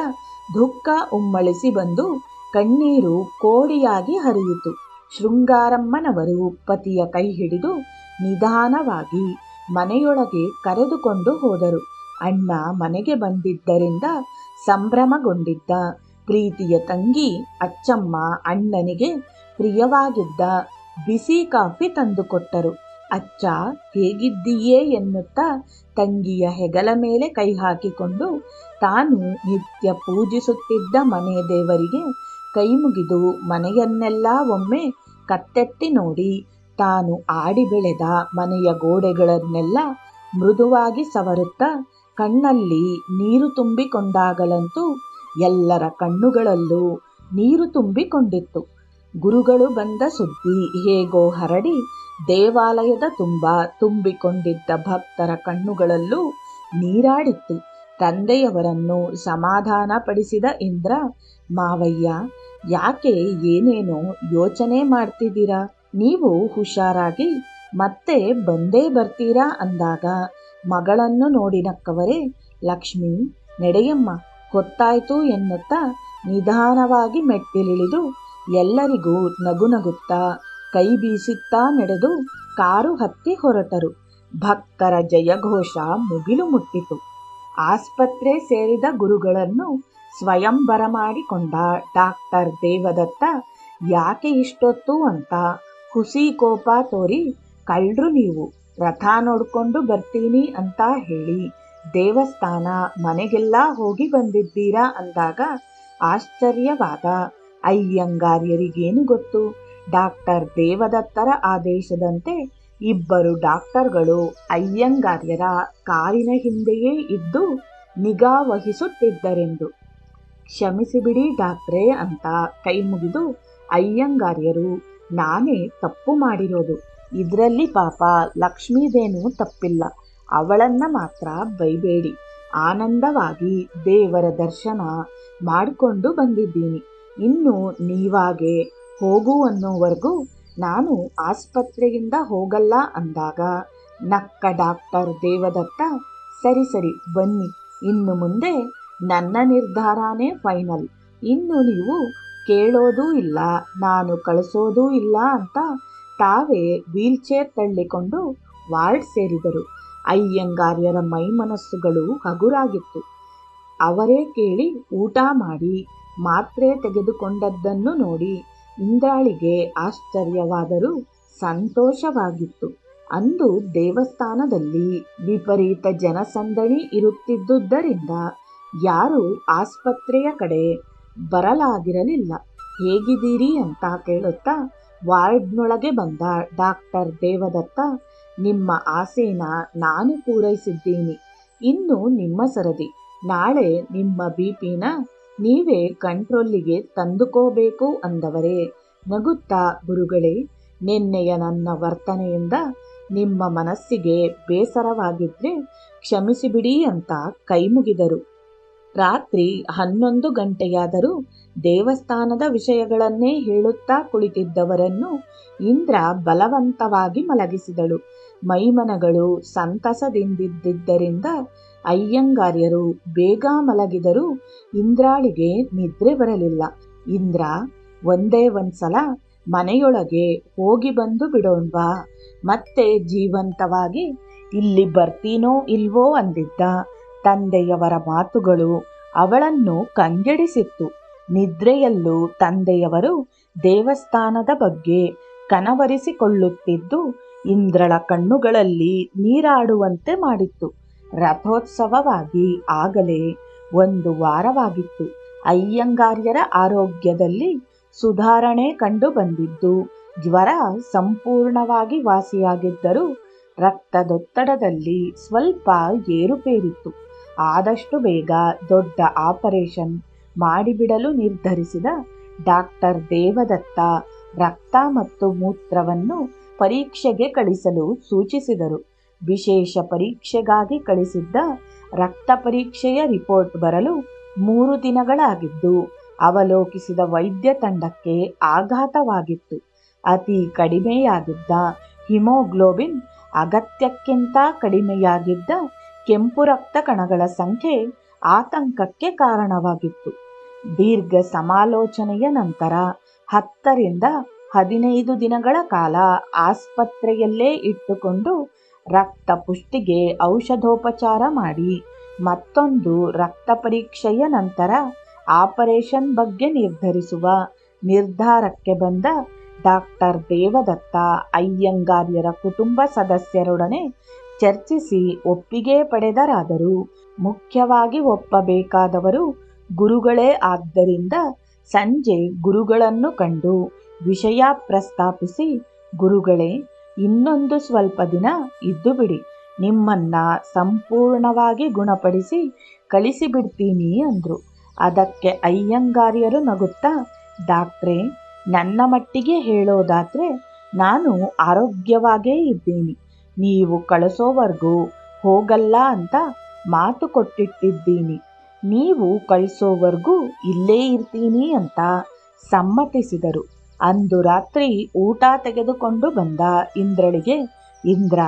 ದುಃಖ ಉಮ್ಮಳಿಸಿ ಬಂದು ಕಣ್ಣೀರು ಕೋಡಿಯಾಗಿ ಹರಿಯಿತು. ಶೃಂಗಾರಮ್ಮನವರು ಪತಿಯ ಕೈ ಹಿಡಿದು ನಿಧಾನವಾಗಿ ಮನೆಯೊಳಗೆ ಕರೆದುಕೊಂಡು ಹೋದರು. ಅಣ್ಣ ಮನೆಗೆ ಬಂದಿದ್ದರಿಂದ ಸಂಭ್ರಮಗೊಂಡಿದ್ದ ಪ್ರೀತಿಯ ತಂಗಿ ಅಚ್ಚಮ್ಮ ಅಣ್ಣನಿಗೆ ಪ್ರಿಯವಾಗಿದ್ದ ಬಿಸಿ ಕಾಫಿ ತಂದುಕೊಟ್ಟರು. ಅಚ್ಚ, ಹೇಗಿದ್ದೀಯೇ ಎನ್ನುತ್ತಾ ತಂಗಿಯ ಹೆಗಲ ಮೇಲೆ ಕೈ ಹಾಕಿಕೊಂಡು ತಾನು ನಿತ್ಯ ಪೂಜಿಸುತ್ತಿದ್ದ ಮನೆ ದೇವರಿಗೆ ಕೈ ಮುಗಿದು ಮನೆಯನ್ನೆಲ್ಲ ಒಮ್ಮೆ ಕತ್ತೆತ್ತಿ ನೋಡಿ ತಾನು ಆಡಿ ಬೆಳೆದ ಮನೆಯ ಗೋಡೆಗಳನ್ನೆಲ್ಲ ಮೃದುವಾಗಿ ಸವರುತ್ತಾ ಕಣ್ಣಲ್ಲಿ ನೀರು ತುಂಬಿಕೊಂಡಾಗಲಂತೂ ಎಲ್ಲರ ಕಣ್ಣುಗಳಲ್ಲೂ ನೀರು ತುಂಬಿಕೊಂಡಿತ್ತು. ಗುರುಗಳು ಬಂದ ಸುದ್ದಿ ಹೇಗೋ ಹರಡಿ ದೇವಾಲಯದ ತುಂಬ ತುಂಬಿಕೊಂಡಿದ್ದ ಭಕ್ತರ ಕಣ್ಣುಗಳಲ್ಲೂ ನೀರಾಡಿತ್ತು. ತಂದೆಯವರನ್ನು ಸಮಾಧಾನಪಡಿಸಿದ ಇಂದ್ರ, ಮಾವಯ್ಯ, ಯಾಕೆ ಏನೇನೋ ಯೋಚನೆ ಮಾಡ್ತಿದ್ದೀರಾ? ನೀವು ಹುಷಾರಾಗಿ ಮತ್ತೆ ಬಂದೇ ಬರ್ತೀರಾ ಅಂದಾಗ ಮಗಳನ್ನು ನೋಡಿ ನಕ್ಕವರೇ, ಲಕ್ಷ್ಮಿ, ನಡೆಯಮ್ಮ, ಹೊತ್ತಾಯ್ತು ಎನ್ನುತ್ತಾ ನಿಧಾನವಾಗಿ ಮೆಟ್ಟಿಲಿಳಿದು ಎಲ್ಲರಿಗೂ ನಗುನಗುತ್ತಾ ಕೈ ಬೀಸುತ್ತಾ ನಡೆದು ಕಾರು ಹತ್ತಿ ಹೊರಟರು. ಭಕ್ತರ ಜಯಘೋಷ ಮುಗಿಲು ಮುಟ್ಟಿತು. ಆಸ್ಪತ್ರೆ ಸೇರಿದ ಗುರುಗಳನ್ನು ಸ್ವಯಂ ಬರಮಾಡಿಕೊಂಡ ಡಾಕ್ಟರ್ ದೇವದತ್ತ ಯಾಕೆ ಇಷ್ಟೊತ್ತು ಅಂತ ಹುಸಿ ಕೋಪ ತೋರಿ, ಕಳ್ರು ನೀವು, ರಥ ನೋಡ್ಕೊಂಡು ಬರ್ತೀನಿ ಅಂತ ಹೇಳಿ ದೇವಸ್ಥಾನ ಮನೆಗೆಲ್ಲ ಹೋಗಿ ಬಂದಿದ್ದೀರಾ ಅಂದಾಗ ಆಶ್ಚರ್ಯವಾದ ಅಯ್ಯಂಗಾರ್ಯರಿಗೇನು ಗೊತ್ತು? ಡಾಕ್ಟರ್ ದೇವದತ್ತರ ಆದೇಶದಂತೆ ಇಬ್ಬರು ಡಾಕ್ಟರ್ಗಳು ಅಯ್ಯಂಗಾರ್ಯರ ಕಾರಿನ ಹಿಂದೆಯೇ ಇದ್ದು ನಿಗಾ ವಹಿಸುತ್ತಿದ್ದರೆಂದು. ಕ್ಷಮಿಸಿಬಿಡಿ ಡಾಕ್ಟ್ರೇ ಅಂತ ಕೈ ಮುಗಿದು ಅಯ್ಯಂಗಾರ್ಯರು, ನಾನೇ ತಪ್ಪು ಮಾಡಿರೋದು. ಇದರಲ್ಲಿ ಪಾಪ ಲಕ್ಷ್ಮೀದೇನೂ ತಪ್ಪಿಲ್ಲ. ಅವಳನ್ನ ಮಾತ್ರ ಬೈಬೇಡಿ. ಆನಂದವಾಗಿ ದೇವರ ದರ್ಶನ ಮಾಡಿಕೊಂಡು ಬಂದಿದ್ದೀನಿ. ಇನ್ನು ನೀವಾಗೆ ಹೋಗು ಅನ್ನೋವರೆಗೂ ನಾನು ಆಸ್ಪತ್ರೆಯಿಂದ ಹೋಗಲ್ಲ ಅಂದಾಗ ನಕ್ಕ ಡಾಕ್ಟರ್ ದೇವದತ್ತ, ಸರಿ ಸರಿ ಬನ್ನಿ, ಇನ್ನು ಮುಂದೆ ನನ್ನ ನಿರ್ಧಾರನೇ ಫೈನಲ್, ಇನ್ನು ನೀವು ಕೇಳೋದೂ ಇಲ್ಲ, ನಾನು ಕಳಿಸೋದೂ ಇಲ್ಲ ಅಂತ ತಾವೇ ವೀಲ್ಚೇರ್ ತಳ್ಳಿಕೊಂಡು ವಾರ್ಡ್ ಸೇರಿದರು. ಅಯ್ಯಂಗಾರ್ಯರ ಮೈಮನಸ್ಸುಗಳು ಹಗುರಾಗಿತ್ತು. ಅವರೇ ಕೇಳಿ ಊಟ ಮಾಡಿ ಮಾತ್ರೆ ತೆಗೆದುಕೊಂಡದ್ದನ್ನು ನೋಡಿ ಇಂದ್ರಾಳಿಗೆ ಆಶ್ಚರ್ಯವಾದರೂ ಸಂತೋಷವಾಗಿತ್ತು. ಅಂದು ದೇವಸ್ಥಾನದಲ್ಲಿ ವಿಪರೀತ ಜನಸಂದಣಿ ಇರುತ್ತಿದ್ದುದರಿಂದ ಯಾರೂ ಆಸ್ಪತ್ರೆಯ ಕಡೆ ಬರಲಾಗಿರಲಿಲ್ಲ. ಹೇಗಿದ್ದೀರಿ ಅಂತ ಕೇಳುತ್ತಾ ವಾರ್ಡ್ನೊಳಗೆ ಬಂದ ಡಾಕ್ಟರ್ ದೇವದತ್ತ, ನಿಮ್ಮ ಆಸೆನ ನಾನು ಪೂರೈಸಿದ್ದೀನಿ, ಇನ್ನು ನಿಮ್ಮ ಸರದಿ. ನಾಳೆ ನಿಮ್ಮ ಬಿಪಿನ ನೀವೇ ಕಂಟ್ರೋಲಿಗೆ ತಂದುಕೋಬೇಕು ಅಂದವರೇ. ನಗುತ್ತಾ, ಗುರುಗಳೇ, ನಿನ್ನೆಯ ನನ್ನ ವರ್ತನೆಯಿಂದ ನಿಮ್ಮ ಮನಸ್ಸಿಗೆ ಬೇಸರವಾಗಿದ್ರೆ ಕ್ಷಮಿಸಿಬಿಡಿ ಅಂತ ಕೈಮುಗಿದರು. ರಾತ್ರಿ 11 ಗಂಟೆಯಾದರೂ ದೇವಸ್ಥಾನದ ವಿಷಯಗಳನ್ನೇ ಹೇಳುತ್ತಾ ಕುಳಿತಿದ್ದವರನ್ನು ಇಂದ್ರ ಬಲವಂತವಾಗಿ ಮಲಗಿಸಿದಳು. ಮೈಮನಗಳು ಸಂತಸದಿಂದಿದ್ದರಿಂದ ಅಯ್ಯಂಗಾರ್ಯರು ಬೇಗ ಮಲಗಿದರೂ ಇಂದ್ರಾಳಿಗೆ ನಿದ್ರೆ ಬರಲಿಲ್ಲ. ಇಂದ್ರ, ಒಂದೇ ಒಂದ್ಸಲ ಮನೆಯೊಳಗೆ ಹೋಗಿ ಬಂದು ಬಿಡೋಣ್ವಾ, ಮತ್ತೆ ಜೀವಂತವಾಗಿ ಇಲ್ಲಿ ಬರ್ತೀನೋ ಇಲ್ವೋ ಅಂದಿದ್ದ ತಂದೆಯವರ ಮಾತುಗಳು ಅವಳನ್ನು ಕಂಗೆಡಿಸಿತ್ತು. ನಿದ್ರೆಯಲ್ಲೂ ತಂದೆಯವರು ದೇವಸ್ಥಾನದ ಬಗ್ಗೆ ಕನವರಿಸಿಕೊಳ್ಳುತ್ತಿದ್ದು ಇಂದ್ರಳ ಕಣ್ಣುಗಳಲ್ಲಿ ನೀರಾಡುವಂತೆ ಮಾಡಿತ್ತು. ರಥೋತ್ಸವವಾಗಿ ಆಗಲೇ 1 ವಾರವಾಗಿತ್ತು. ಅಯ್ಯಂಗಾರ್ಯರ ಆರೋಗ್ಯದಲ್ಲಿ ಸುಧಾರಣೆ ಕಂಡು ಬಂದಿದ್ದು, ಜ್ವರ ಸಂಪೂರ್ಣವಾಗಿ ವಾಸಿಯಾಗಿದ್ದರೂ ರಕ್ತದೊತ್ತಡದಲ್ಲಿ ಸ್ವಲ್ಪ ಏರುಪೇರಿತ್ತು. ಆದಷ್ಟು ಬೇಗ ದೊಡ್ಡ ಆಪರೇಷನ್ ಮಾಡಿಬಿಡಲು ನಿರ್ಧರಿಸಿದ ಡಾಕ್ಟರ್ ದೇವದತ್ತ ರಕ್ತ ಮತ್ತು ಮೂತ್ರವನ್ನು ಪರೀಕ್ಷೆಗೆ ಕಳಿಸಲು ಸೂಚಿಸಿದರು. ವಿಶೇಷ ಪರೀಕ್ಷೆಗಾಗಿ ಕಳಿಸಿದ್ದ ರಕ್ತ ಪರೀಕ್ಷೆಯ ರಿಪೋರ್ಟ್ ಬರಲು 3 ದಿನಗಳಾಗಿದ್ದು ಅವಲೋಕಿಸಿದ ವೈದ್ಯ ತಂಡಕ್ಕೆ ಆಘಾತವಾಗಿತ್ತು. ಅತಿ ಕಡಿಮೆಯಾಗಿದ್ದ ಹಿಮೋಗ್ಲೋಬಿನ್, ಅಗತ್ಯಕ್ಕಿಂತ ಕಡಿಮೆಯಾಗಿದ್ದ ಕೆಂಪು ರಕ್ತ ಕಣಗಳ ಸಂಖ್ಯೆ ಆತಂಕಕ್ಕೆ ಕಾರಣವಾಗಿತ್ತು. ದೀರ್ಘ ಸಮಾಲೋಚನೆಯ ನಂತರ 10 ರಿಂದ 15 ದಿನಗಳ ಕಾಲ ಆಸ್ಪತ್ರೆಯಲ್ಲೇ ಇಟ್ಟುಕೊಂಡು ರಕ್ತ ಪುಷ್ಟಿಗೆ ಔಷಧೋಪಚಾರ ಮಾಡಿ ಮತ್ತೊಂದು ರಕ್ತ ಪರೀಕ್ಷೆಯ ನಂತರ ಆಪರೇಷನ್ ಬಗ್ಗೆ ನಿರ್ಧರಿಸುವ ನಿರ್ಧಾರಕ್ಕೆ ಬಂದ ಡಾಕ್ಟರ್ ದೇವದತ್ತ ಅಯ್ಯಂಗಾರ್ಯರ ಕುಟುಂಬ ಸದಸ್ಯರೊಡನೆ ಚರ್ಚಿಸಿ ಒಪ್ಪಿಗೆ ಪಡೆದರಾದರೂ ಮುಖ್ಯವಾಗಿ ಒಪ್ಪಬೇಕಾದವರು ಗುರುಗಳೇ ಆದ್ದರಿಂದ ಸಂಜೆ ಗುರುಗಳನ್ನು ಕಂಡು ವಿಷಯ ಪ್ರಸ್ತಾಪಿಸಿ, ಗುರುಗಳೇ, ಇನ್ನೊಂದು ಸ್ವಲ್ಪ ದಿನ ಇದ್ದು ಬಿಡಿ, ನಿಮ್ಮನ್ನ ಸಂಪೂರ್ಣವಾಗಿ ಗುಣಪಡಿಸಿ ಕಳಿಸಿಬಿಡ್ತೀನಿ ಅಂದ್ರು. ಅದಕ್ಕೆ ಅಯ್ಯಂಗಾರ್ಯರು ನಗುತ್ತಾ, ಡಾಕ್ಟ್ರೇ, ನನ್ನ ಮಟ್ಟಿಗೆ ಹೇಳೋದಾದ್ರೆ ನಾನು ಆರೋಗ್ಯವಾಗೇ ಇದ್ದೀನಿ, ನೀವು ಕಳಿಸೋವರೆಗೂ ಹೋಗಲ್ಲ ಅಂತ ಮಾತು ಕೊಟ್ಟಿಟ್ಟಿದ್ದೀನಿ, ನೀವು ಕಳಿಸೋವರೆಗೂ ಇಲ್ಲೇ ಇರ್ತೀನಿ ಅಂತ ಸಮ್ಮತಿಸಿದರು. ಅಂದು ರಾತ್ರಿ ಊಟ ತೆಗೆದುಕೊಂಡು ಬಂದ ಇಂದ್ರಳಿಗೆ, ಇಂದ್ರ,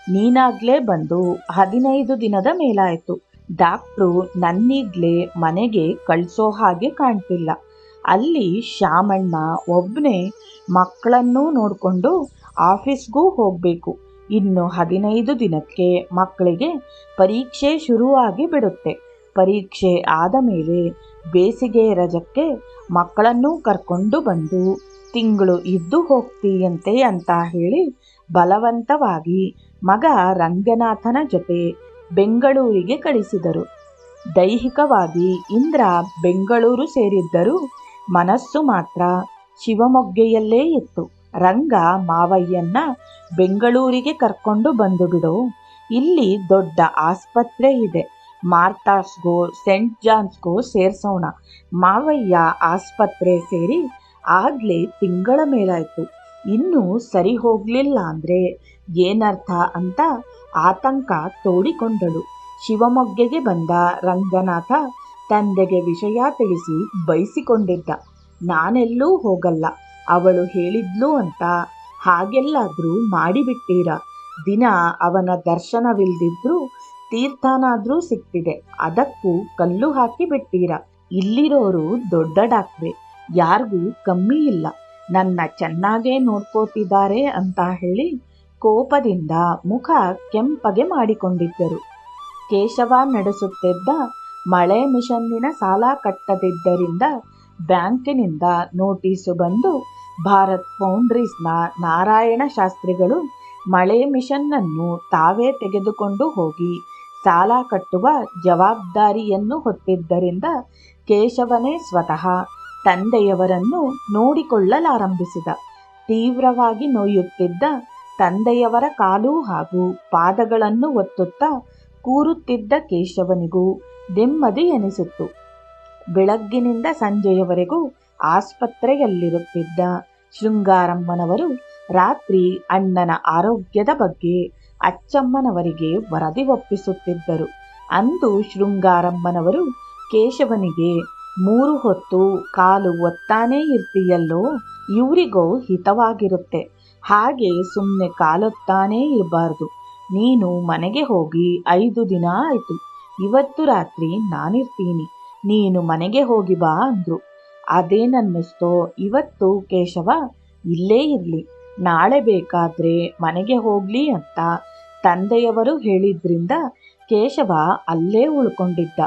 ನೀನಾಗ್ಲೇ ಬಂದು 15 ದಿನದ ಮೇಲಾಯಿತು. ಡಾಕ್ಟ್ರು ನನ್ನೀಗ್ಲೇ ಮನೆಗೆ ಕಳಿಸೋ ಹಾಗೆ ಕಾಣ್ತಿಲ್ಲ. ಅಲ್ಲಿ ಶ್ಯಾಮಣ್ಣ ಒಬ್ಬನೇ ಮಕ್ಕಳನ್ನೂ ನೋಡಿಕೊಂಡು ಆಫೀಸ್ಗೂ ಹೋಗಬೇಕು. ಇನ್ನು 15 ದಿನಕ್ಕೆ ಮಕ್ಕಳಿಗೆ ಪರೀಕ್ಷೆ ಶುರುವಾಗಿ ಬಿಡುತ್ತೆ. ಪರೀಕ್ಷೆ ಆದ ಮೇಲೆ ಬೇಸಿಗೆ ರಜಕ್ಕೆ ಮಕ್ಕಳನ್ನೂ ಕರ್ಕೊಂಡು ಬಂದು ತಿಂಗಳು ಇದ್ದು ಹೋಗ್ತೀಯಂತೆ ಅಂತ ಹೇಳಿ ಬಲವಂತವಾಗಿ ಮಗ ರಂಗನಾಥನ ಜೊತೆ ಬೆಂಗಳೂರಿಗೆ ಕಳಿಸಿದರು. ದೈಹಿಕವಾಗಿ ಇಂದ್ರ ಬೆಂಗಳೂರು ಸೇರಿದ್ದರೂ ಮನಸ್ಸು ಮಾತ್ರ ಶಿವಮೊಗ್ಗೆಯಲ್ಲೇ ಇತ್ತು. ರಂಗ ಮಾವಯ್ಯನ್ನ ಬೆಂಗಳೂರಿಗೆ ಕರ್ಕೊಂಡು ಬಂದು ಬಿಡು, ಇಲ್ಲಿ ದೊಡ್ಡ ಆಸ್ಪತ್ರೆ ಇದೆ, ಮಾರ್ಥಾಸ್ಗೋ ಸೆಂಟ್ ಜಾನ್ಸ್ಗೋ ಸೇರ್ಸೋಣ. ಮಾವಯ್ಯ ಆಸ್ಪತ್ರೆ ಸೇರಿ ಆಗ್ಲೇ ತಿಂಗಳ ಮೇಲಾಯಿತು, ಇನ್ನೂ ಸರಿ ಹೋಗ್ಲಿಲ್ಲ ಅಂದ್ರೆ ಏನರ್ಥ ಅಂತ ಆತಂಕ ತೋಡಿಕೊಂಡಳು. ಶಿವಮೊಗ್ಗೆಗೆ ಬಂದ ರಂಗನಾಥ ತಂದೆಗೆ ವಿಷಯ ತಿಳಿಸಿ ಬೈಸಿಕೊಂಡಿದ್ದ. ನಾನೆಲ್ಲೂ ಹೋಗಲ್ಲ, ಅವಳು ಹೇಳಿದ್ಲು ಅಂತ ಹಾಗೆಲ್ಲಾದ್ರೂ ಮಾಡಿಬಿಟ್ಟೀರ. ದಿನ ಅವನ ದರ್ಶನವಿಲ್ದಿದ್ರೂ ತೀರ್ಥನಾದ್ರೂ ಸಿಕ್ತಿದೆ, ಅದಕ್ಕೂ ಕಲ್ಲು ಹಾಕಿ ಬಿಟ್ಟೀರ. ಇಲ್ಲಿರೋರು ದೊಡ್ಡ ಡಾಕ್ಟ್ರೆ, ಯಾರಿಗೂ ಕಮ್ಮಿ ಇಲ್ಲ, ನನ್ನ ಚೆನ್ನಾಗೇ ನೋಡ್ಕೋತಿದ್ದಾರೆ ಅಂತ ಹೇಳಿ ಕೋಪದಿಂದ ಮುಖ ಕೆಂಪಗೆ ಮಾಡಿಕೊಂಡಿದ್ದರು. ಕೇಶವ ನಡೆಸುತ್ತಿದ್ದ ಮಳೆ ಮಿಷನ್ನಿನ ಸಾಲ ಕಟ್ಟದಿದ್ದರಿಂದ ಬ್ಯಾಂಕಿನಿಂದ ನೋಟಿಸು ಬಂದು ಭಾರತ್ ಫೌಂಡ್ರೀಸ್ನ ನಾರಾಯಣ ಶಾಸ್ತ್ರಿಗಳು ಮಳೆ ಮಿಷನ್ನನ್ನು ತಾವೇ ತೆಗೆದುಕೊಂಡು ಹೋಗಿ ಸಾಲ ಕಟ್ಟುವ ಜವಾಬ್ದಾರಿಯನ್ನು ಹೊತ್ತಿದ್ದರಿಂದ ಕೇಶವನೇ ಸ್ವತಃ ತಂದೆಯವರನ್ನು ನೋಡಿಕೊಳ್ಳಲಾರಂಭಿಸಿದ. ತೀವ್ರವಾಗಿ ನೋಯುತ್ತಿದ್ದ ತಂದೆಯವರ ಕಾಲು ಹಾಗೂ ಪಾದಗಳನ್ನು ಒತ್ತುತ್ತಾ ಕೂರುತ್ತಿದ್ದ ಕೇಶವನಿಗೂ ನೆಮ್ಮದಿ ಎನಿಸಿತ್ತು. ಬೆಳಗ್ಗಿನಿಂದ ಸಂಜೆಯವರೆಗೂ ಆಸ್ಪತ್ರೆಯಲ್ಲಿರುತ್ತಿದ್ದ ಶೃಂಗಾರಮ್ಮನವರು ರಾತ್ರಿ ಅಣ್ಣನ ಆರೋಗ್ಯದ ಬಗ್ಗೆ ಅಚ್ಚಮ್ಮನವರಿಗೆ ವರದಿ ಒಪ್ಪಿಸುತ್ತಿದ್ದರು. ಅಂದು ಶೃಂಗಾರಮ್ಮನವರು ಕೇಶವನಿಗೆ 3 ಹೊತ್ತು ಕಾಲು ಒತ್ತಾನೇ ಇರ್ತೀಯಲ್ಲೋ, ಇವರಿಗೋ ಹಿತವಾಗಿರುತ್ತೆ, ಹಾಗೆ ಸುಮ್ಮನೆ ಕಾಲೊತ್ತಾನೇ ಇರಬಾರ್ದು. ನೀನು ಮನೆಗೆ ಹೋಗಿ 5 ದಿನ ಆಯಿತು, ಇವತ್ತು ರಾತ್ರಿ ನಾನಿರ್ತೀನಿ, ನೀನು ಮನೆಗೆ ಹೋಗಿ ಬಾ ಅಂದ್ರು. ಅದೇನನ್ನಿಸ್ತೋ ಇವತ್ತು ಕೇಶವ ಇಲ್ಲೇ ಇರಲಿ, ನಾಳೆ ಬೇಕಾದ್ರೆ ಮನೆಗೆ ಹೋಗ್ಲಿ ಅಂತ ತಂದೆಯವರು ಹೇಳಿದ್ರಿಂದ ಕೇಶವ ಅಲ್ಲೇ ಉಳ್ಕೊಂಡಿದ್ದ.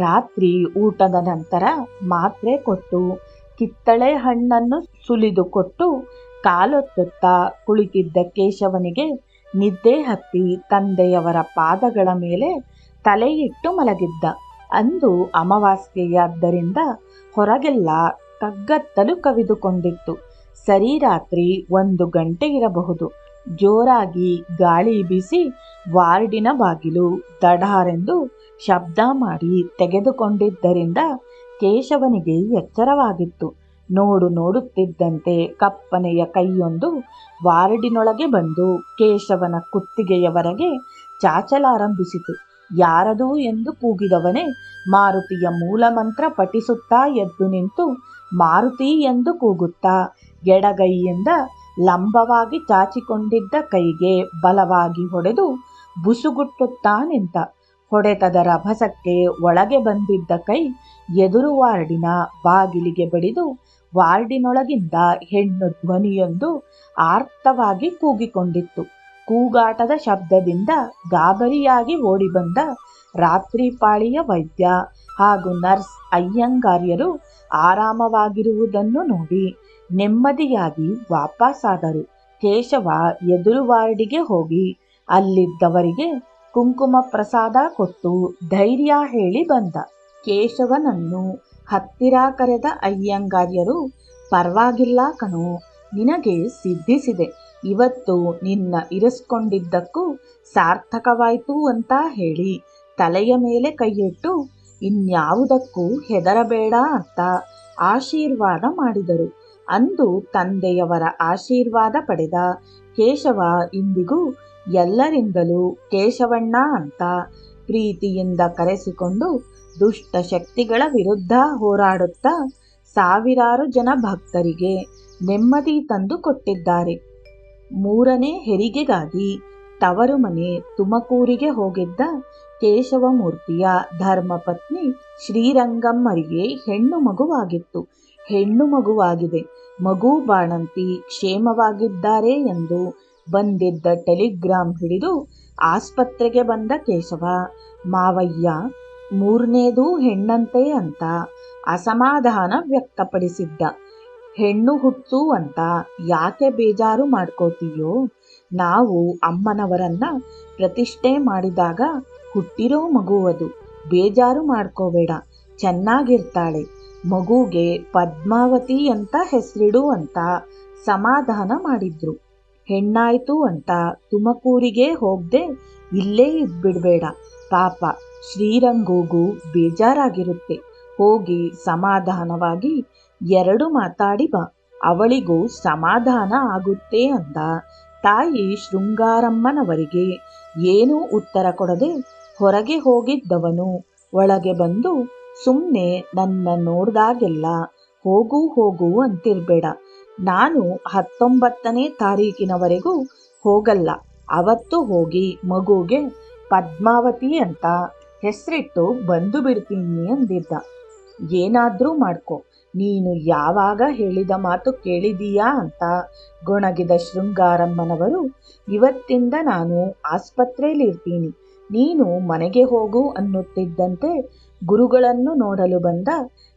ರಾತ್ರಿ ಊಟದ ನಂತರ ಮಾತ್ರೆ ಕೊಟ್ಟು ಕಿತ್ತಳೆ ಹಣ್ಣನ್ನು ಸುಲಿದು ಕೊಟ್ಟು ಕಾಲೊತ್ತುತ್ತಾ ಕುಳಿತಿದ್ದ ಕೇಶವನಿಗೆ ನಿದ್ದೆ ಹತ್ತಿ ತಂದೆಯವರ ಪಾದಗಳ ಮೇಲೆ ತಲೆಯಿಟ್ಟು ಮಲಗಿದ್ದ. ಅಂದು ಅಮಾವಾಸ್ಯೆಯಾದ್ದರಿಂದ ಹೊರಗೆಲ್ಲ ಕಗ್ಗತ್ತಲು ಕವಿದುಕೊಂಡಿತ್ತು. ಸರಿ ರಾತ್ರಿ 1 ಗಂಟೆ ಇರಬಹುದು. ಜೋರಾಗಿ ಗಾಳಿ ಬೀಸಿ ವಾರ್ಡಿನ ಬಾಗಿಲು ದಢಾರೆಂದು ಶಬ್ದ ಮಾಡಿ ತೆಗೆದುಕೊಂಡಿದ್ದರಿಂದ ಕೇಶವನಿಗೆ ಎಚ್ಚರವಾಗಿತ್ತು. ನೋಡುತ್ತಿದ್ದಂತೆ ಕಪ್ಪನೆಯ ಕೈಯೊಂದು ವಾರ್ಡಿನೊಳಗೆ ಬಂದು ಕೇಶವನ ಕುತ್ತಿಗೆಯವರೆಗೆ ಚಾಚಲಾರಂಭಿಸಿತು. ಯಾರದು ಎಂದು ಕೂಗಿದವನೇ ಮಾರುತಿಯ ಮೂಲಮಂತ್ರ ಪಠಿಸುತ್ತಾ ಎದ್ದು ನಿಂತು ಮಾರುತಿ ಎಂದು ಕೂಗುತ್ತಾ ಎಡಗೈಯಿಂದ ಲಂಬವಾಗಿ ಚಾಚಿಕೊಂಡಿದ್ದ ಕೈಗೆ ಬಲವಾಗಿ ಹೊಡೆದು ಬುಸುಗುಟ್ಟುತ್ತಾ ನಿಂತ. ಹೊಡೆತದ ರಭಸಕ್ಕೆ ಒಳಗೆ ಬಂದಿದ್ದ ಕೈ ಎದುರು ವಾರ್ಡಿನ ಬಾಗಿಲಿಗೆ ಬಡಿದು ವಾರ್ಡಿನೊಳಗಿಂದ ಹೆಣ್ಣು ಧ್ವನಿಯೊಂದು ಆರ್ತವಾಗಿ ಕೂಗಿಕೊಂಡಿತ್ತು. ಕೂಗಾಟದ ಶಬ್ದದಿಂದ ಗಾಬರಿಯಾಗಿ ಓಡಿಬಂದ ರಾತ್ರಿ ಪಾಳಿಯ ವೈದ್ಯ ಹಾಗೂ ನರ್ಸ್ ಅಯ್ಯಂಗಾರ್ಯರು ಆರಾಮವಾಗಿರುವುದನ್ನು ನೋಡಿ ನೆಮ್ಮದಿಯಾಗಿ ವಾಪಸ್ಸಾದರು. ಕೇಶವ ಎದುರು ವಾರ್ಡಿಗೆ ಹೋಗಿ ಅಲ್ಲಿದ್ದವರಿಗೆ ಕುಂಕುಮ ಪ್ರಸಾದ ಕೊಟ್ಟು ಧೈರ್ಯ ಹೇಳಿ ಬಂದ. ಕೇಶವನನ್ನು ಹತ್ತಿರ ಕರೆದ ಅಯ್ಯಂಗಾರ್ಯರು, ಪರವಾಗಿಲ್ಲ ಕಣೋ, ನಿನಗೆ ಸಿದ್ಧಿಸಿದೆ, ಇವತ್ತು ನಿನ್ನ ಇರಿಸ್ಕೊಂಡಿದ್ದಕ್ಕೂ ಸಾರ್ಥಕವಾಯ್ತು ಅಂತ ಹೇಳಿ ತಲೆಯ ಮೇಲೆ ಕೈಯಿಟ್ಟು ಇನ್ಯಾವುದಕ್ಕೂ ಹೆದರಬೇಡ ಅಂತ ಆಶೀರ್ವಾದ ಮಾಡಿದರು. ಅಂದು ತಂದೆಯವರ ಆಶೀರ್ವಾದ ಪಡೆದ ಕೇಶವ ಇಂದಿಗೂ ಎಲ್ಲರಿಂದಲೂ ಕೇಶವಣ್ಣ ಅಂತ ಪ್ರೀತಿಯಿಂದ ಕರೆಸಿಕೊಂಡು ದುಷ್ಟ ಶಕ್ತಿಗಳ ವಿರುದ್ಧ ಹೋರಾಡುತ್ತಾ ಸಾವಿರಾರು ಜನ ಭಕ್ತರಿಗೆ ನೆಮ್ಮದಿ ತಂದು ಕೊಟ್ಟಿದ್ದಾರೆ. 3ನೇ ಹೆರಿಗೆಗಾಗಿ ತವರು ಮನೆ ತುಮಕೂರಿಗೆ ಹೋಗಿದ್ದ ಕೇಶವಮೂರ್ತಿಯ ಧರ್ಮಪತ್ನಿ ಶ್ರೀರಂಗಮ್ಮರಿಗೆ ಹೆಣ್ಣು ಮಗುವಾಗಿತ್ತು. ಹೆಣ್ಣು ಮಗುವಾಗಿದೆ, ಮಗು ಬಾಣಂತಿ ಕ್ಷೇಮವಾಗಿದ್ದಾರೆ ಎಂದು ಬಂದಿದ್ದ ಟೆಲಿಗ್ರಾಮ್ ಹಿಡಿದು ಆಸ್ಪತ್ರೆಗೆ ಬಂದ ಕೇಶವ, ಮಾವಯ್ಯ 3ನೇದು ಹೆಣ್ಣಂತೆ ಅಂತ ಅಸಮಾಧಾನ ವ್ಯಕ್ತಪಡಿಸಿದ್ದ. ಹೆಣ್ಣು ಹುಟ್ಟು ಅಂತ ಯಾಕೆ ಬೇಜಾರು ಮಾಡ್ಕೋತೀಯೋ, ನಾವು ಅಮ್ಮನವರನ್ನ ಪ್ರತಿಷ್ಠೆ ಮಾಡಿದಾಗ ಹುಟ್ಟಿರೋ ಮಗುವದು, ಬೇಜಾರು ಮಾಡ್ಕೋಬೇಡ, ಚೆನ್ನಾಗಿರ್ತಾಳೆ, ಮಗುಗೆ ಪದ್ಮಾವತಿ ಅಂತ ಹೆಸರಿಡು ಅಂತ ಸಮಾಧಾನ ಮಾಡಿದ್ರು. ಹೆಣ್ಣಾಯ್ತು ಅಂತ ತುಮಕೂರಿಗೆ ಹೋಗದೆ ಇಲ್ಲೇ ಇದ್ಬಿಡ್ಬೇಡ, ಪಾಪ ಶ್ರೀರಂಗೂಗೂ ಬೇಜಾರಾಗಿರುತ್ತೆ, ಹೋಗಿ ಸಮಾಧಾನವಾಗಿ 2 ಮಾತಾಡಿ ಬಾ, ಅವಳಿಗೂ ಸಮಾಧಾನ ಆಗುತ್ತೆ ಅಂದ. ತಾಯಿ ಶೃಂಗಾರಮ್ಮನವರಿಗೆ ಏನೂ ಉತ್ತರ ಕೊಡದೆ ಹೊರಗೆ ಹೋಗಿದ್ದವನು ಒಳಗೆ ಬಂದು, ಸುಮ್ಮನೆ ನನ್ನ ನೋಡ್ದಾಗೆಲ್ಲ ಹೋಗು ಹೋಗು ಅಂತಿರ್ಬೇಡ, ನಾನು 19ನೇ ತಾರೀಕಿನವರೆಗೂ ಹೋಗಲ್ಲ. ಅವತ್ತು ಹೋಗಿ ಮಗುಗೆ ಪದ್ಮಾವತಿ ಅಂತ ಹೆಸರಿಟ್ಟು ಬಂದು ಬಿಡ್ತೀನಿ ಅಂದಿದ್ದ. ಏನಾದ್ರೂ ಮಾಡ್ಕೊ, ನೀನು ಯಾವಾಗ ಹೇಳಿದ ಮಾತು ಕೇಳಿದೀಯಾ ಅಂತ ಗೊಣಗಿದ ಶೃಂಗಾರಮ್ಮನವರು, ಇವತ್ತಿಂದ ನಾನು ಆಸ್ಪತ್ರೆಯಲ್ಲಿರ್ತೀನಿ, ನೀನು ಮನೆಗೆ ಹೋಗು ಅನ್ನುತ್ತಿದ್ದಂತೆ ಗುರುಗಳನ್ನು ನೋಡಲು ಬಂದ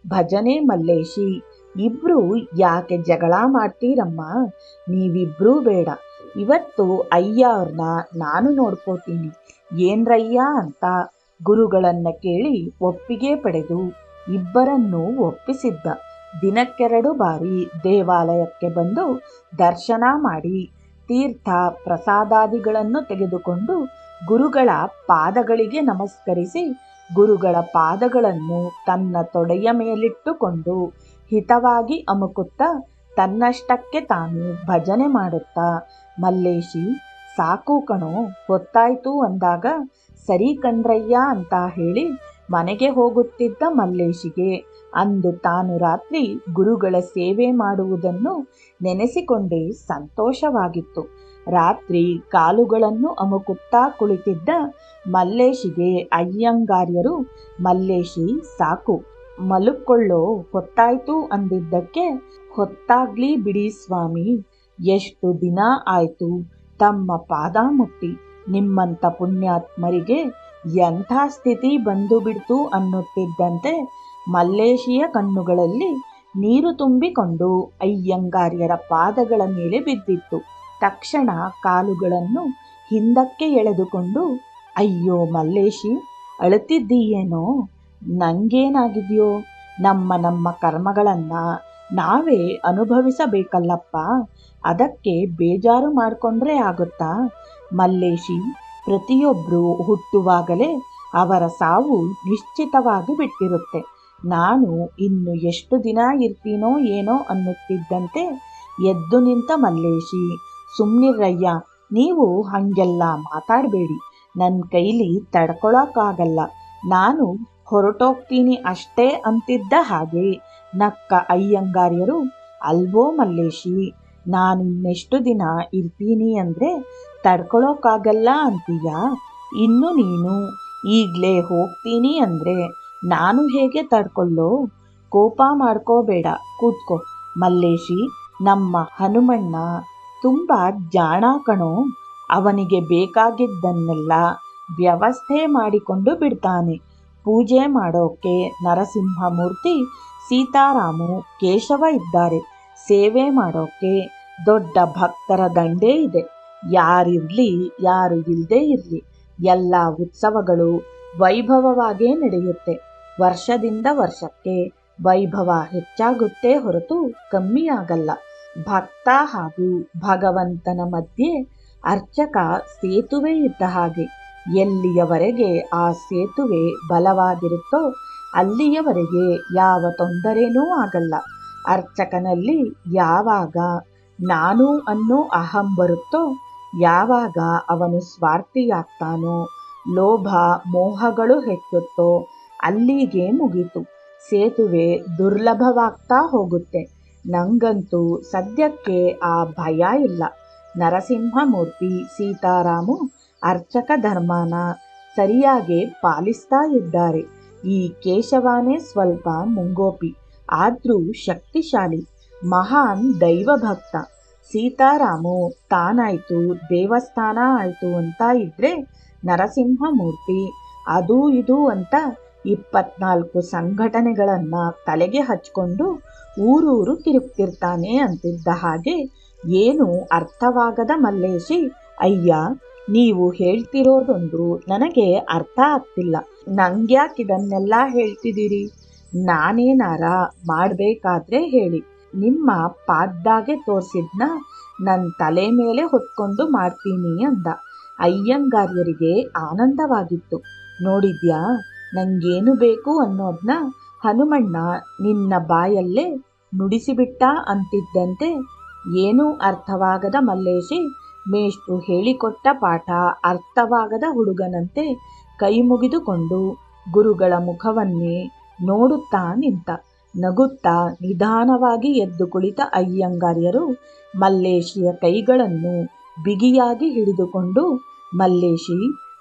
ಭಜನೆ ಮಲ್ಲೇಶಿ, ಇಬ್ರು ಯಾಕೆ ಜಗಳ ಮಾಡ್ತೀರಮ್ಮ, ನೀವಿಬ್ರೂ ಬೇಡ, ಇವತ್ತು ಅಯ್ಯ ಅವ್ರನ್ನ ನಾನು ನೋಡ್ಕೋತೀನಿ ಏನ್ರಯ್ಯ ಅಂತ ಗುರುಗಳನ್ನ ಕೇಳಿ ಒಪ್ಪಿಗೆ ಪಡೆದು ಇಬ್ಬರನ್ನೂ ಒಪ್ಪಿಸಿದ್ದ. ದಿನಕ್ಕೆರಡು ಬಾರಿ ದೇವಾಲಯಕ್ಕೆ ಬಂದು ದರ್ಶನ ಮಾಡಿ ತೀರ್ಥ ಪ್ರಸಾದಾದಿಗಳನ್ನು ತೆಗೆದುಕೊಂಡು ಗುರುಗಳ ಪಾದಗಳಿಗೆ ನಮಸ್ಕರಿಸಿ ಗುರುಗಳ ಪಾದಗಳನ್ನು ತನ್ನ ತೊಡೆಯ ಮೇಲಿಟ್ಟುಕೊಂಡು ಹಿತವಾಗಿ ಅಮುಕುತ್ತಾ ತನ್ನಷ್ಟಕ್ಕೆ ತಾನು ಭಜನೆ ಮಾಡುತ್ತಾ, ಮಲ್ಲೇಶಿ ಸಾಕು ಕಣೋ, ಹೊತ್ತಾಯ್ತು ಅಂದಾಗ ಸರಿ ಕಣ್ರಯ್ಯ ಅಂತ ಹೇಳಿ ಮನೆಗೆ ಹೋಗುತ್ತಿದ್ದ ಮಲ್ಲೇಶಿಗೆ ಅಂದು ತಾನು ರಾತ್ರಿ ಗುರುಗಳ ಸೇವೆ ಮಾಡುವುದನ್ನು ನೆನೆಸಿಕೊಂಡೇ ಸಂತೋಷವಾಗಿತ್ತು. ರಾತ್ರಿ ಕಾಲುಗಳನ್ನು ಅಮುಕುತ್ತಾ ಕುಳಿತಿದ್ದ ಮಲ್ಲೇಶಿಗೆ ಅಯ್ಯಂಗಾರ್ಯರು, ಮಲ್ಲೇಶಿ ಸಾಕು ಮಲಕ್ಕೊಳ್ಳೋ, ಹೊತ್ತಾಯ್ತು ಅಂದಿದ್ದಕ್ಕೆ, ಹೊತ್ತಾಗ್ಲಿ ಬಿಡಿ ಸ್ವಾಮಿ, ಎಷ್ಟು ದಿನ ಆಯ್ತು ತಮ್ಮ ಪಾದ ಮುಟ್ಟಿ, ನಿಮ್ಮಂಥ ಪುಣ್ಯಾತ್ಮರಿಗೆ ಎಂಥ ಸ್ಥಿತಿ ಬಂದು ಬಿಡ್ತು ಅನ್ನುತ್ತಿದ್ದಂತೆ ಮಲ್ಲೇಶಿಯ ಕಣ್ಣುಗಳಲ್ಲಿ ನೀರು ತುಂಬಿಕೊಂಡು ಅಯ್ಯಂಗಾರ್ಯರ ಪಾದಗಳ ಮೇಲೆ ಬಿದ್ದಿತ್ತು. ತಕ್ಷಣ ಕಾಲುಗಳನ್ನು ಹಿಂದಕ್ಕೆ ಎಳೆದುಕೊಂಡು, ಅಯ್ಯೋ ಮಲ್ಲೇಶಿ, ಅಳುತ್ತಿದ್ದೀಯೇನೋ, ನಂಗೇನಾಗಿದೆಯೋ, ನಮ್ಮ ಕರ್ಮಗಳನ್ನ ನಾವೇ ಅನುಭವಿಸಬೇಕಲ್ಲಪ್ಪ, ಅದಕ್ಕೆ ಬೇಜಾರು ಮಾಡಿಕೊಂಡ್ರೆ ಆಗುತ್ತಾ? ಮಲ್ಲೇಶಿ, ಪ್ರತಿಯೊಬ್ಬರು ಹುಟ್ಟುವಾಗಲೇ ಅವರ ಸಾವು ನಿಶ್ಚಿತವಾಗಿ ಬಿಟ್ಟಿರುತ್ತೆ. ನಾನು ಇನ್ನು ಎಷ್ಟು ದಿನ ಇರ್ತೀನೋ ಏನೋ ಅನ್ನುತ್ತಿದ್ದಂತೆ ಎದ್ದು ನಿಂತ ಮಲ್ಲೇಶಿ, ಸುಮ್ನಿರಯ್ಯ, ನೀವು ಹಾಗೆಲ್ಲ ಮಾತಾಡಬೇಡಿ, ನನ್ನ ಕೈಲಿ ತಡ್ಕೊಳಕ್ಕಾಗಲ್ಲ, ನಾನು ಹೊರಟೋಗ್ತೀನಿ ಅಷ್ಟೇ ಅಂತಿದ್ದ ಹಾಗೆ ನಕ್ಕ ಅಯ್ಯಂಗಾರ್ಯರು, ಅಲ್ವೋ ಮಲ್ಲೇಶಿ, ನಾನಿನ್ನೆಷ್ಟು ದಿನ ಇರ್ತೀನಿ ಅಂದರೆ ತಡ್ಕೊಳಕ್ಕಾಗಲ್ಲ ಅಂತೀಯ, ಇನ್ನು ನೀನು ಈಗಲೇ ಹೋಗ್ತೀನಿ ಅಂದರೆ ನಾನು ಹೇಗೆ ತಡ್ಕೊಳ್ಳೋ, ಕೋಪ ಮಾಡ್ಕೋಬೇಡ, ಕೂತ್ಕೋ. ಮಲ್ಲೇಶಿ, ನಮ್ಮ ಹನುಮಣ್ಣ ತುಂಬ ಜಾಣ ಕಣೋ, ಅವನಿಗೆ ಬೇಕಾಗಿದ್ದನ್ನೆಲ್ಲ ವ್ಯವಸ್ಥೆ ಮಾಡಿಕೊಂಡು ಬಿಡ್ತಾನೆ. ಪೂಜೆ ಮಾಡೋಕೆ ನರಸಿಂಹಮೂರ್ತಿ, ಸೀತಾರಾಮು, ಕೇಶವ ಇದ್ದಾರೆ, ಸೇವೆ ಮಾಡೋಕೆ ದೊಡ್ಡ ಭಕ್ತರ ದಂಡೇ ಇದೆ. ಯಾರಿರಲಿ ಯಾರು ಇಲ್ಲದೇ ಇರಲಿ, ಎಲ್ಲ ಉತ್ಸವಗಳು ವೈಭವವಾಗೇ ನಡೆಯುತ್ತೆ. ವರ್ಷದಿಂದ ವರ್ಷಕ್ಕೆ ವೈಭವ ಹೆಚ್ಚಾಗುತ್ತೆ ಹೊರತು ಕಮ್ಮಿಯಾಗಲ್ಲ. ಭಕ್ತ ಹಾಗೂ ಭಗವಂತನ ಮಧ್ಯೆ ಅರ್ಚಕ ಸೇತುವೆ ಇದ್ದ ಹಾಗೆ. ಎಲ್ಲಿಯವರೆಗೆ ಆ ಸೇತುವೆ ಬಲವಾಗಿರುತ್ತೋ ಅಲ್ಲಿಯವರೆಗೆ ಯಾವ ತೊಂದರೆನೂ ಆಗಲ್ಲ. ಅರ್ಚಕನಲ್ಲಿ ಯಾವಾಗ ನಾನು ಅನ್ನೋ ಅಹಂ ಬರುತ್ತೋ, ಯಾವಾಗ ಅವನು ಸ್ವಾರ್ಥಿಯಾಗ್ತಾನೋ, ಲೋಭ ಮೋಹಗಳು ಹೆಚ್ಚುತ್ತೋ, ಅಲ್ಲಿಗೆ ಮುಗೀತು, ಸೇತುವೆ ದುರ್ಲಭವಾಗ್ತಾ ಹೋಗುತ್ತೆ. ನಂಗಂತೂ ಸದ್ಯಕ್ಕೆ ಆ ಭಯ ಇಲ್ಲ. ನರಸಿಂಹಮೂರ್ತಿ, ಸೀತಾರಾಮು ಅರ್ಚಕ ಧರ್ಮನ ಸರಿಯಾಗಿ ಪಾಲಿಸ್ತಾ ಇದ್ದಾರೆ. ಈ ಕೇಶವನೇ ಸ್ವಲ್ಪ ಮುಂಗೋಪಿ, ಆದ್ರೂ ಶಕ್ತಿಶಾಲಿ, ಮಹಾನ್ ದೈವಭಕ್ತ. ಸೀತಾರಾಮು ತಾನಾಯ್ತು ದೇವಸ್ಥಾನ ಆಯ್ತು ಅಂತ ಇದ್ರೆ, ನರಸಿಂಹಮೂರ್ತಿ ಅದು ಇದು ಅಂತ 24 ಸಂಘಟನೆಗಳನ್ನ ತಲೆಗೆ ಹಚ್ಕೊಂಡು ಊರೂರು ತಿರುಗ್ತಿರ್ತಾನೆ ಅಂತಿದ್ದ ಹಾಗೆ. ಏನು ಅರ್ಥವಾಗದ ಮಲ್ಲೇಶಿ, ಅಯ್ಯ, ನೀವು ಹೇಳ್ತಿರೋದೊಂದು ನನಗೆ ಅರ್ಥ ಆಗ್ತಿಲ್ಲ, ನಂಗ್ಯಾಕಿದನ್ನೆಲ್ಲ ಹೇಳ್ತಿದ್ದೀರಿ? ನಾನೇನಾರ ಮಾಡಬೇಕಾದ್ರೆ ಹೇಳಿ, ನಿಮ್ಮ ಪಾದ್ದಾಗೆ ತೋರಿಸಿದ್ನ ನನ್ನ ತಲೆ ಮೇಲೆ ಹೊತ್ಕೊಂಡು ಮಾಡ್ತೀನಿ ಅಂದ. ಅಯ್ಯಂಗಾರ್ಯರಿಗೆ ಆನಂದವಾಗಿತ್ತು. ನೋಡಿದ್ಯಾ, ನಂಗೇನು ಬೇಕು ಅನ್ನೋದನ್ನ ಹನುಮಣ್ಣ ನಿನ್ನ ಬಾಯಲ್ಲೇ ನುಡಿಸಿಬಿಟ್ಟ ಅಂತಿದ್ದಂತೆ. ಏನೂ ಅರ್ಥವಾಗದ ಮಲ್ಲೇಶಿ ಮೇಷ್ಟ್ರು ಹೇಳಿಕೊಟ್ಟ ಪಾಠ ಅರ್ಥವಾಗದ ಹುಡುಗನಂತೆ ಕೈ ಮುಗಿದುಕೊಂಡು ಗುರುಗಳ ಮುಖವನ್ನೇ ನೋಡುತ್ತಾ ನಿಂತ. ನಗುತ್ತಾ ನಿಧಾನವಾಗಿ ಎದ್ದು ಕುಳಿತ ಅಯ್ಯಂಗಾರ್ಯರು ಮಲ್ಲೇಶಿಯ ಕೈಗಳನ್ನು ಬಿಗಿಯಾಗಿ ಹಿಡಿದುಕೊಂಡು, ಮಲ್ಲೇಶಿ,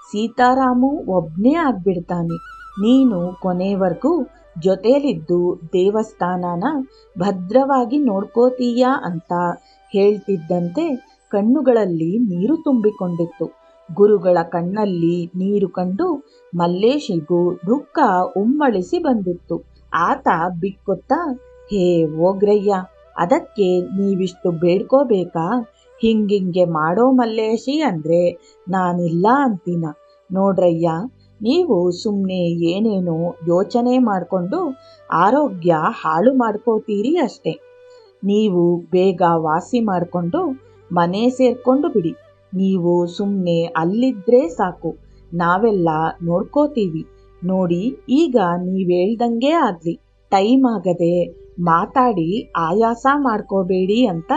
ಸೀತಾರಾಮು ಒಬ್ನೇ ಆಗ್ಬಿಡ್ತಾನೆ, ನೀನು ಕೊನೆವರೆಗೂ ಜೊತೆಯಲ್ಲಿದ್ದು ದೇವಸ್ಥಾನನ ಭದ್ರವಾಗಿ ನೋಡ್ಕೋತೀಯಾ ಅಂತ ಹೇಳ್ತಿದ್ದಂತೆ ಕಣ್ಣುಗಳಲ್ಲಿ ನೀರು ತುಂಬಿಕೊಂಡಿತ್ತು. ಗುರುಗಳ ಕಣ್ಣಲ್ಲಿ ನೀರು ಕಂಡು ಮಲ್ಲೇಶಿಗೂ ದುಃಖ ಉಮ್ಮಳಿಸಿ ಬಂದಿತ್ತು. ಆತ ಬಿಕ್ಕುತ್ತಾ, ಹೇ ಹೋಗ್ರಯ್ಯ, ಅದಕ್ಕೆ ನೀವಿಷ್ಟು ಬೇಡ್ಕೋಬೇಕಾ? ಹಿಂಗಿಂಗೆ ಮಾಡೋ ಮಲ್ಲೇಶಿ ಅಂದ್ರೆ ನಾನಿಲ್ಲ ಅಂತೀನ. ನೋಡ್ರಯ್ಯ, ನೀವು ಸುಮ್ಮನೆ ಏನೇನೋ ಯೋಚನೆ ಮಾಡಿಕೊಂಡು ಆರೋಗ್ಯ ಹಾಳು ಮಾಡ್ಕೋತೀರಿ ಅಷ್ಟೆ. ನೀವು ಬೇಗ ವಾಸಿ ಮಾಡಿಕೊಂಡು ಮನೆ ಸೇರ್ಕೊಂಡು ಬಿಡಿ. ನೀವು ಸುಮ್ಮನೆ ಅಲ್ಲಿದ್ರೆ ಸಾಕು, ನಾವೆಲ್ಲ ನೋಡ್ಕೋತೀವಿ. ನೋಡಿ, ಈಗ ನೀವೇಳ್ದಂಗೆ ಆಗ್ಲಿ, ಟೈಮ್ ಆಗದೆ ಮಾತಾಡಿ ಆಯಾಸ ಮಾಡ್ಕೋಬೇಡಿ ಅಂತ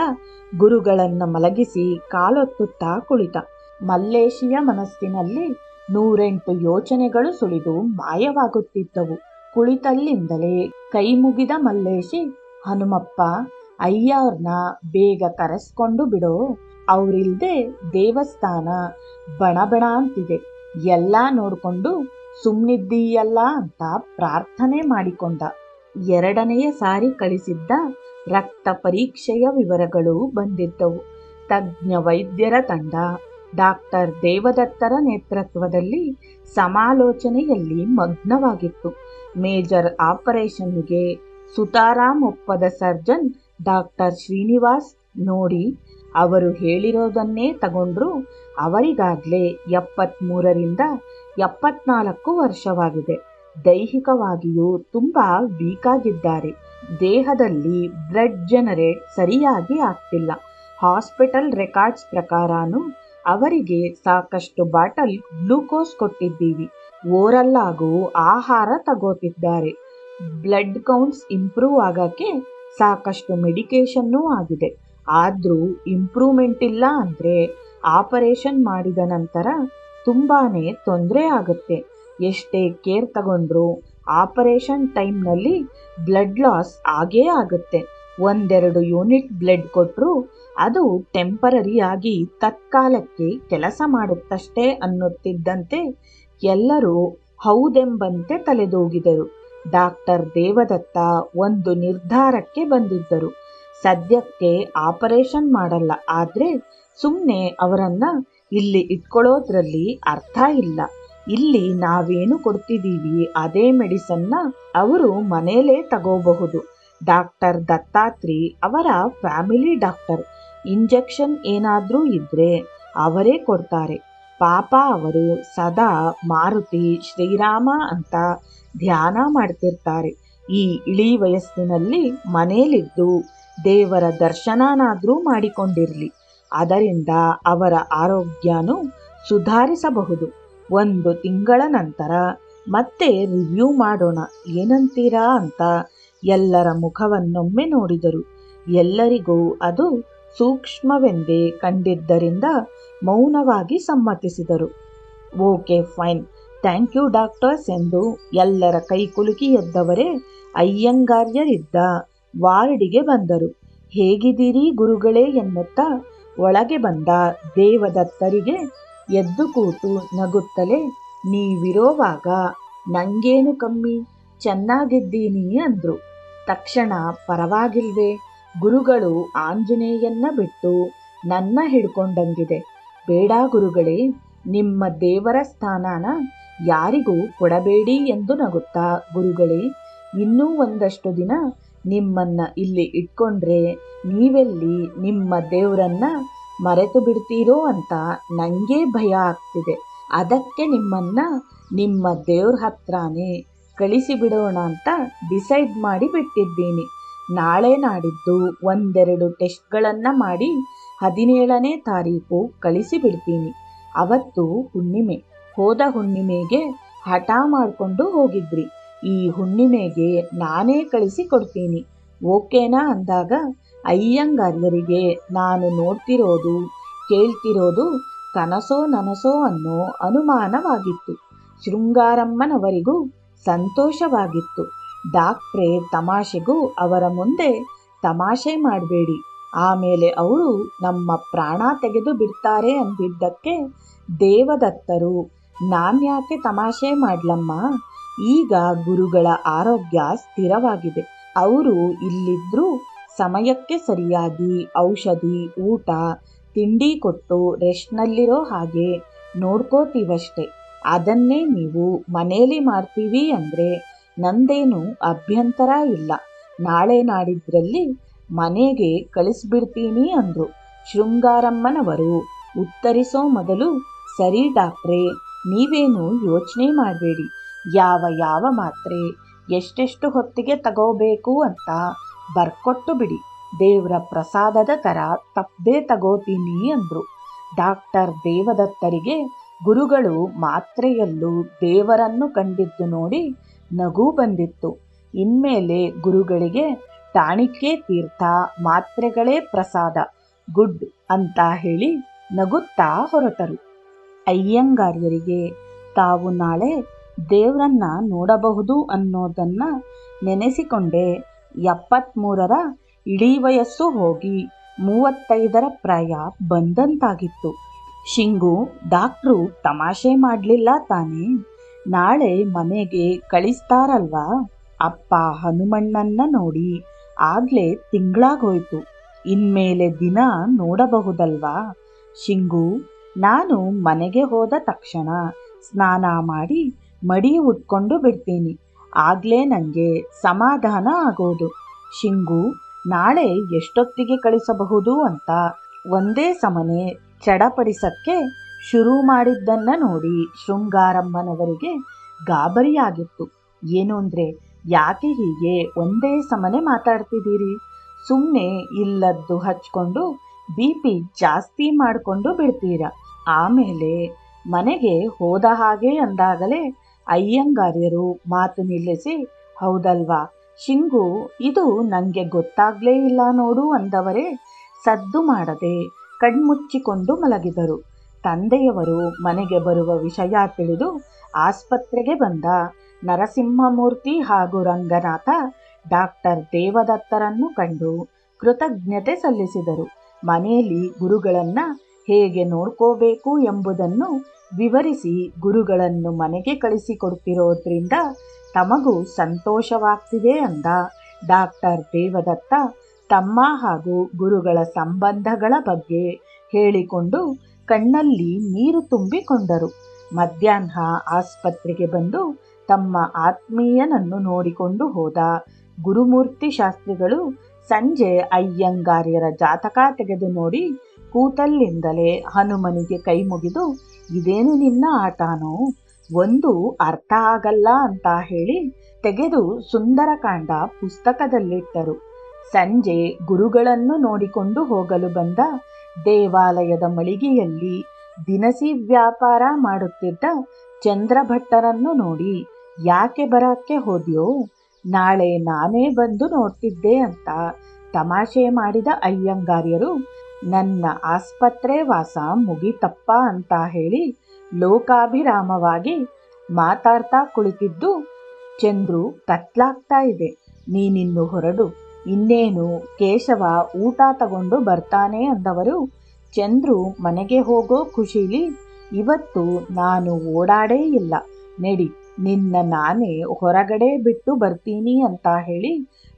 ಗುರುಗಳನ್ನ ಮಲಗಿಸಿ ಕಾಲೊತ್ತುತ್ತಾ ಕುಳಿತ. ಮಲ್ಲೇಶಿಯ ಮನಸ್ಸಿನಲ್ಲಿ 108 ಯೋಚನೆಗಳು ಸುಳಿದು ಮಾಯವಾಗುತ್ತಿದ್ದವು. ಕುಳಿತಲ್ಲಿಂದಲೇ ಕೈ ಮುಗಿದ ಮಲ್ಲೇಶಿ, ಹನುಮಪ್ಪ, ಅಯ್ಯವ್ರನ್ನ ಬೇಗ ಕರೆಸ್ಕೊಂಡು ಬಿಡೋ, ಅವ್ರಿಲ್ದೆ ದೇವಸ್ಥಾನ ಬಣಬಣ ಅಂತಿದೆ, ಎಲ್ಲ ನೋಡ್ಕೊಂಡು ಸುಮ್ನಿದ್ದೀಯಲ್ಲ ಅಂತ ಪ್ರಾರ್ಥನೆ ಮಾಡಿಕೊಂಡ. 2ನೆಯ ಸಾರಿ ಕಳಿಸಿದ್ದ ರಕ್ತ ಪರೀಕ್ಷೆಯ ವಿವರಗಳು ಬಂದಿದ್ದವು. ತಜ್ಞ ವೈದ್ಯರ ತಂಡ ಡಾಕ್ಟರ್ ದೇವದತ್ತರ ನೇತೃತ್ವದಲ್ಲಿ ಸಮಾಲೋಚನೆಯಲ್ಲಿ ಮಗ್ನವಾಗಿತ್ತು. ಮೇಜರ್ ಆಪರೇಷನ್ಗೆ ಸುತಾರಾಮ್ ಒಪ್ಪದ ಸರ್ಜನ್ ಡಾಕ್ಟರ್ ಶ್ರೀನಿವಾಸ್ ನೋಡಿ ಅವರು ಹೇಳಿರೋದನ್ನೇ ತಗೊಂಡ್ರು. ಅವರಿಗಾಗ್ಲೇ 73ರಿಂದ 74 ವರ್ಷವಾಗಿದೆ. ದೈಹಿಕವಾಗಿಯೂ ತುಂಬಾ ವೀಕ್ ಆಗಿದ್ದಾರೆ. ದೇಹದಲ್ಲಿ ಬ್ಲಡ್ ಜನರೇಟ್ ಸರಿಯಾಗಿ ಆಗ್ತಿಲ್ಲ. ಹಾಸ್ಪಿಟಲ್ ರೆಕಾರ್ಡ್ಸ್ ಪ್ರಕಾರನೂ ಅವರಿಗೆ ಸಾಕಷ್ಟು ಬಾಟಲ್ ಗ್ಲೂಕೋಸ್ ಕೊಟ್ಟಿದ್ದೀವಿ. ಓರಲ್ ಆಗು ಆಹಾರ ತಗೋತಿದ್ದಾರೆ. ಬ್ಲಡ್ ಕೌಂಟ್ಸ್ ಇಂಪ್ರೂವ್ ಆಗಕ್ಕೆ ಸಾಕಷ್ಟು ಮೆಡಿಕೇಶನ್ನೂ ಆಗಿದೆ. ಆದ್ರೂ ಇಂಪ್ರೂವ್ಮೆಂಟ್ ಇಲ್ಲ ಅಂದ್ರೆ ಆಪರೇಷನ್ ಮಾಡಿದ ನಂತರ ತುಂಬಾನೇ ತೊಂದರೆ ಆಗುತ್ತೆ. ಎಷ್ಟೇ ಕೇರ್ ತಗೊಂಡ್ರು ಆಪರೇಷನ್ ಟೈಮ್ನಲ್ಲಿ ಬ್ಲಡ್ ಲಾಸ್ ಆಗೇ ಆಗುತ್ತೆ. 1-2 ಯೂನಿಟ್ ಬ್ಲಡ್ ಕೊಟ್ಟರು ಅದು ಟೆಂಪರರಿ ಆಗಿ ತತ್ಕಾಲಕ್ಕೆ ಕೆಲಸ ಮಾಡುತ್ತಷ್ಟೇ ಅನ್ನುತ್ತಿದ್ದಂತೆ ಎಲ್ಲರೂ ಹೌದೆಂಬಂತೆ ತಲೆದೂಗಿದರು. ಡಾಕ್ಟರ್ ದೇವದತ್ತ ಒಂದು ನಿರ್ಧಾರಕ್ಕೆ ಬಂದಿದ್ದರು. ಸದ್ಯಕ್ಕೆ ಆಪರೇಷನ್ ಮಾಡಲ್ಲ, ಆದ್ರೆ ಸುಮ್ಮನೆ ಅವರನ್ನ ಇಲ್ಲಿ ಇಟ್ಕೊಳ್ಳೋದ್ರಲ್ಲಿ ಅರ್ಥ ಇಲ್ಲ. ಇಲ್ಲಿ ನಾವೇನು ಕೊಡ್ತಿದ್ದೀವಿ ಅದೇ ಮೆಡಿಸನ್ನ ಅವರು ಮನೇಲೇ ತಗೋಬಹುದು. ಡಾಕ್ಟರ್ ದತ್ತಾತ್ರಿ ಅವರ ಫ್ಯಾಮಿಲಿ ಡಾಕ್ಟರ್. ಇಂಜೆಕ್ಷನ್ ಏನಾದ್ರೂ ಇದ್ರೆ ಅವರೇ ಕೊಡ್ತಾರೆ. ಪಾಪ ಅವರು ಸದಾ ಮಾರುತಿ ಶ್ರೀರಾಮ ಅಂತ ಧ್ಯಾನ ಮಾಡ್ತಿರ್ತಾರೆ. ಈ ಇಳಿ ವಯಸ್ಸಿನಲ್ಲಿ ಮನೇಲಿದ್ದು ದೇವರ ದರ್ಶನನಾದ್ರೂ ಮಾಡಿಕೊಂಡಿರ್ಲಿ, ಅದರಿಂದ ಅವರ ಆರೋಗ್ಯನೂ ಸುಧಾರಿಸಬಹುದು. 1 ತಿಂಗಳ ನಂತರ ಮತ್ತೆ ರಿವ್ಯೂ ಮಾಡೋಣ, ಏನಂತೀರಾ ಅಂತ ಎಲ್ಲರ ಮುಖವನ್ನೊಮ್ಮೆ ನೋಡಿದರು. ಎಲ್ಲರಿಗೂ ಅದು ಸೂಕ್ಷ್ಮವೆಂದೇ ಕಂಡಿದ್ದರಿಂದ ಮೌನವಾಗಿ ಸಮ್ಮತಿಸಿದರು. Okay, fine, thank you doctors ಎಂದು ಎಲ್ಲರ ಕೈ ಕುಲುಕಿ ಎದ್ದವರೇ ಅಯ್ಯಂಗಾರ್ಯರಿದ್ದ ವಾರ್ಡಿಗೆ ಬಂದರು. ಹೇಗಿದ್ದೀರಿ ಗುರುಗಳೇ ಎನ್ನುತ್ತಾ ಒಳಗೆ ಬಂದ ದೇವದತ್ತರಿಗೆ ಎದ್ದು ಕೂತು ನಗುತ್ತಲೇ, ನೀವಿರೋವಾಗ ನಂಗೇನು ಕಮ್ಮಿ, ಚೆನ್ನಾಗಿದ್ದೀನಿ ಅಂದ್ರು. ತಕ್ಷಣ ಪರವಾಗಿಲ್ವೇ, ಗುರುಗಳು ಆಂಜನೇಯನ್ನ ಬಿಟ್ಟು ನನ್ನ ಹಿಡ್ಕೊಂಡಂಗಿದೆ. ಬೇಡ ಗುರುಗಳೇ, ನಿಮ್ಮ ದೇವರ ಸ್ಥಾನನ ಯಾರಿಗೂ ಕೊಡಬೇಡಿ ಎಂದು ನಗುತ್ತಾ, ಗುರುಗಳೇ, ಇನ್ನೂ ಒಂದಷ್ಟು ದಿನ ನಿಮ್ಮನ್ನ ಇಲ್ಲಿ ಇಟ್ಕೊಂಡ್ರೆ ನೀವೆಲ್ಲಿ ನಿಮ್ಮ ದೇವರನ್ನ ಮರೆತು ಬಿಡ್ತೀರೋ ಅಂತ ನನಗೆ ಭಯ ಆಗ್ತಿದೆ. ಅದಕ್ಕೆ ನಿಮ್ಮನ್ನ ನಿಮ್ಮ ದೇವ್ರ ಹತ್ರನೇ ಕಳಿಸಿಬಿಡೋಣ ಅಂತ ಡಿಸೈಡ್ ಮಾಡಿ ಬಿಟ್ಟಿದ್ದೀನಿ. ನಾಳೆ ನಾಡಿದ್ದು 1-2 ಟೆಸ್ಟ್ಗಳನ್ನು ಮಾಡಿ 17ನೇ ತಾರೀಕು ಕಳಿಸಿಬಿಡ್ತೀನಿ. ಅವತ್ತು ಹುಣ್ಣಿಮೆ. ಹೋದ ಹುಣ್ಣಿಮೆಗೆ ಹಠ ಮಾಡಿಕೊಂಡು ಹೋಗಿದ್ರಿ. ಈ ಹುಣ್ಣಿಮೆಗೆ ನಾನೇ ಕಳಿಸಿಕೊಡ್ತೀನಿ, ಓಕೆನಾ ಅಂದಾಗ ಅಯ್ಯಂಗಾರ್ಯರಿಗೆ ನಾನು ನೋಡ್ತಿರೋದು ಕೇಳ್ತಿರೋದು ಕನಸೋ ನನಸೋ ಅನ್ನೋ ಅನುಮಾನವಾಗಿತ್ತು. ಶೃಂಗಾರಮ್ಮನವರಿಗೂ ಸಂತೋಷವಾಗಿತ್ತು. ಡಾಕ್ಟ್ರೇ ತಮಾಷೆಗೂ ಅವರ ಮುಂದೆ ತಮಾಷೆ ಮಾಡಬೇಡಿ, ಆಮೇಲೆ ಅವರು ನಮ್ಮ ಪ್ರಾಣ ತೆಗೆದು ಬಿಡ್ತಾರೆ ಅಂದಿದ್ದಕ್ಕೆ ದೇವದತ್ತರು ನಾನ್ಯಾಕೆ ತಮಾಷೆ ಮಾಡ್ಲಮ್ಮ, ಈಗ ಗುರುಗಳ ಆರೋಗ್ಯ ಸ್ಥಿರವಾಗಿದೆ, ಅವರು ಇಲ್ಲಿದ್ರೂ ಸಮಯಕ್ಕೆ ಸರಿಯಾಗಿ ಔಷಧಿ ಊಟ ತಿಂಡಿ ಕೊಟ್ಟು ರೆಸ್ಟ್ನಲ್ಲಿರೋ ಹಾಗೆ ನೋಡ್ಕೋತೀವಷ್ಟೆ. ಅದನ್ನೇ ನೀವು ಮನೇಲಿ ಮಾಡ್ತೀವಿ ಅಂದರೆ ನಂದೇನು ಅಭ್ಯಂತರ ಇಲ್ಲ, ನಾಳೆ ನಾಡಿದ್ರಲ್ಲಿ ಮನೆಗೆ ಕಳಿಸ್ಬಿಡ್ತೀನಿ ಅಂದರು. ಶೃಂಗಾರಮ್ಮನವರು ಉತ್ತರಿಸೋ ಮೊದಲು, ಸರಿ ಡಾಕ್ಟ್ರೇ, ನೀವೇನು ಯೋಚನೆ ಮಾಡಬೇಡಿ, ಯಾವ ಯಾವ ಮಾತ್ರೆ ಎಷ್ಟೆಷ್ಟು ಹೊತ್ತಿಗೆ ತಗೋಬೇಕು ಅಂತ ಬರ್ಕೊಟ್ಟು ಬಿಡಿ, ದೇವರ ಪ್ರಸಾದದ ಥರ ತಪ್ಪದೇ ತಗೋತೀನಿ ಅಂದರು. ಡಾಕ್ಟರ್ ದೇವದತ್ತರಿಗೆ ಗುರುಗಳು ಮಾತ್ರೆಯಲ್ಲೂ ದೇವರನ್ನು ಕಂಡಿದ್ದು ನೋಡಿ ನಗು ಬಂದಿತ್ತು. ಇನ್ಮೇಲೆ ಗುರುಗಳಿಗೆ ಟಾಣಿಕೆ ತೀರ್ಥ ಮಾತ್ರೆಗಳೇ ಪ್ರಸಾದ, ಗುಡ್ ಅಂತ ಹೇಳಿ ನಗುತ್ತಾ ಹೊರಟರು. ಅಯ್ಯಂಗಾರ್ಯರಿಗೆ ತಾವು ನಾಳೆ ದೇವರನ್ನ ನೋಡಬಹುದು ಅನ್ನೋದನ್ನ ನೆನೆಸಿಕೊಂಡೇ 73ರ ಇಡೀ ವಯಸ್ಸು ಹೋಗಿ 35ರ ಪ್ರಾಯ ಬಂದಂತಾಗಿತ್ತು. ಶಿಂಗು, ಡಾಕ್ಟ್ರು ತಮಾಷೆ ಮಾಡಲಿಲ್ಲ ತಾನೇ, ನಾಳೆ ಮನೆಗೆ ಕಳಿಸ್ತಾರಲ್ವಾ, ಅಪ್ಪ ಹನುಮಣ್ಣನ್ನ ನೋಡಿ ಆಗ್ಲೇ ತಿಂಗಳಾಗೋಯ್ತು, ಇನ್ಮೇಲೆ ದಿನ ನೋಡಬಹುದಲ್ವಾ. ಶಿಂಗು, ನಾನು ಮನೆಗೆ ಹೋದ ತಕ್ಷಣ ಸ್ನಾನ ಮಾಡಿ ಮಡಿ ಉಟ್ಕೊಂಡು ಬಿಡ್ತೀನಿ, ಆಗ್ಲೇ ನನಗೆ ಸಮಾಧಾನ ಆಗೋದು. ಶಿಂಗು, ನಾಳೆ ಎಷ್ಟೊತ್ತಿಗೆ ಕಳಿಸಬಹುದು ಅಂತ ಒಂದೇ ಸಮನೆ ಚಡಪಡಿಸಕ್ಕೆ ಶುರು ಮಾಡಿದ್ದನ್ನ ನೋಡಿ ಶೃಂಗಾರಮ್ಮನವರಿಗೆ ಗಾಬರಿಯಾಗಿತ್ತು. ಏನು ಅಂದರೆ, ಯಾಕೆ ಹೀಗೆ ಒಂದೇ ಸಮನೆ ಮಾತಾಡ್ತಿದ್ದೀರಿ, ಸುಮ್ಮನೆ ಇಲ್ಲದ್ದು ಹಚ್ಕೊಂಡು BP ಜಾಸ್ತಿ ಮಾಡಿಕೊಂಡು ಬಿಡ್ತೀರ. ಆಮೇಲೆ ಮನೆಗೆ ಹೋದ ಹಾಗೆ ಅಂದಾಗಲೇ ಅಯ್ಯಂಗಾರ್ಯರು ಮಾತು ನಿಲ್ಲಿಸಿ, ಹೌದಲ್ವಾ ಶಿಂಗು, ಇದು ನನಗೆ ಗೊತ್ತಾಗ್ಲೇ ಇಲ್ಲ ನೋಡು ಅಂದವರೇ ಸದ್ದು ಮಾಡದೆ ಕಣ್ಮುಚ್ಚಿಕೊಂಡು ಮಲಗಿದರು. ತಂದೆಯವರು ಮನೆಗೆ ಬರುವ ವಿಷಯ ತಿಳಿದು ಆಸ್ಪತ್ರೆಗೆ ಬಂದ ನರಸಿಂಹಮೂರ್ತಿ ಹಾಗೂ ರಂಗನಾಥ ಡಾಕ್ಟರ್ ದೇವದತ್ತರನ್ನು ಕಂಡು ಕೃತಜ್ಞತೆ ಸಲ್ಲಿಸಿದರು. ಮನೆಯಲ್ಲಿ ಗುರುಗಳನ್ನ ಹೇಗೆ ನೋಡ್ಕೋಬೇಕು ಎಂಬುದನ್ನು ವಿವರಿಸಿ ಗುರುಗಳನ್ನು ಮನೆಗೆ ಕಳಿಸಿಕೊಡ್ತಿರೋದ್ರಿಂದ ತಮಗೂ ಸಂತೋಷವಾಗ್ತಿದೆ ಅಂದ ಡಾಕ್ಟರ್ ದೇವದತ್ತ ತಮ್ಮ ಹಾಗೂ ಗುರುಗಳ ಸಂಬಂಧಗಳ ಬಗ್ಗೆ ಹೇಳಿಕೊಂಡು ಕಣ್ಣಲ್ಲಿ ನೀರು ತುಂಬಿಕೊಂಡರು. ಮಧ್ಯಾಹ್ನ ಆಸ್ಪತ್ರೆಗೆ ಬಂದು ತಮ್ಮ ಆತ್ಮೀಯನನ್ನು ನೋಡಿಕೊಂಡು ಹೋದ ಗುರುಮೂರ್ತಿ ಶಾಸ್ತ್ರಿಗಳು ಸಂಜೆ ಅಯ್ಯಂಗಾರ್ಯರ ಜಾತಕ ತೆಗೆದು ನೋಡಿ ಕೂತಲ್ಲಿಂದಲೇ ಹನುಮನಿಗೆ ಕೈ ಮುಗಿದು, ಇದೇನು ನಿನ್ನ ಆಟನೋ, ಒಂದು ಅರ್ಥ ಆಗಲ್ಲ ಅಂತ ಹೇಳಿ ತೆಗೆದು ಸುಂದರಕಾಂಡ ಪುಸ್ತಕದಲ್ಲಿಟ್ಟರು. ಸಂಜೆ ಗುರುಗಳನ್ನು ನೋಡಿಕೊಂಡು ಹೋಗಲು ಬಂದ ದೇವಾಲಯದ ಮಳಿಗೆಯಲ್ಲಿ ದಿನಸಿ ವ್ಯಾಪಾರ ಮಾಡುತ್ತಿದ್ದ ಚಂದ್ರಭಟ್ಟರನ್ನು ನೋಡಿ, ಯಾಕೆ ಬರಕ್ಕೆ ಹೋದ್ಯೋ, ನಾಳೆ ನಾನೇ ಬಂದು ನೋಡ್ತಿದ್ದೆ ಅಂತ ತಮಾಷೆ ಮಾಡಿದ ಅಯ್ಯಂಗಾರ್ಯರು, ನನ್ನ ಆಸ್ಪತ್ರೆ ವಾಸ ಮುಗಿತಪ್ಪ ಅಂತ ಹೇಳಿ ಲೋಕಾಭಿರಾಮವಾಗಿ ಮಾತಾಡ್ತಾ ಕುಳಿತಿದ್ದು, ಚಂದ್ರು ಕತ್ಲಾಗ್ತಾ ಇದೆ, ನೀನಿನ್ನು ಹೊರಡು, ಇನ್ನೇನು ಕೇಶವ ಊಟ ತಗೊಂಡು ಬರ್ತಾನೆ ಅಂದವರು, ಚಂದ್ರು ಮನೆಗೆ ಹೋಗೋ ಖುಷಿಲಿ ಇವತ್ತು ನಾನು ಓಡಾಡೇ ಇಲ್ಲ, ನಡಿ ನಿನ್ನ ನಾನೇ ಹೊರಗಡೆ ಬಿಟ್ಟು ಬರ್ತೀನಿ ಅಂತ ಹೇಳಿ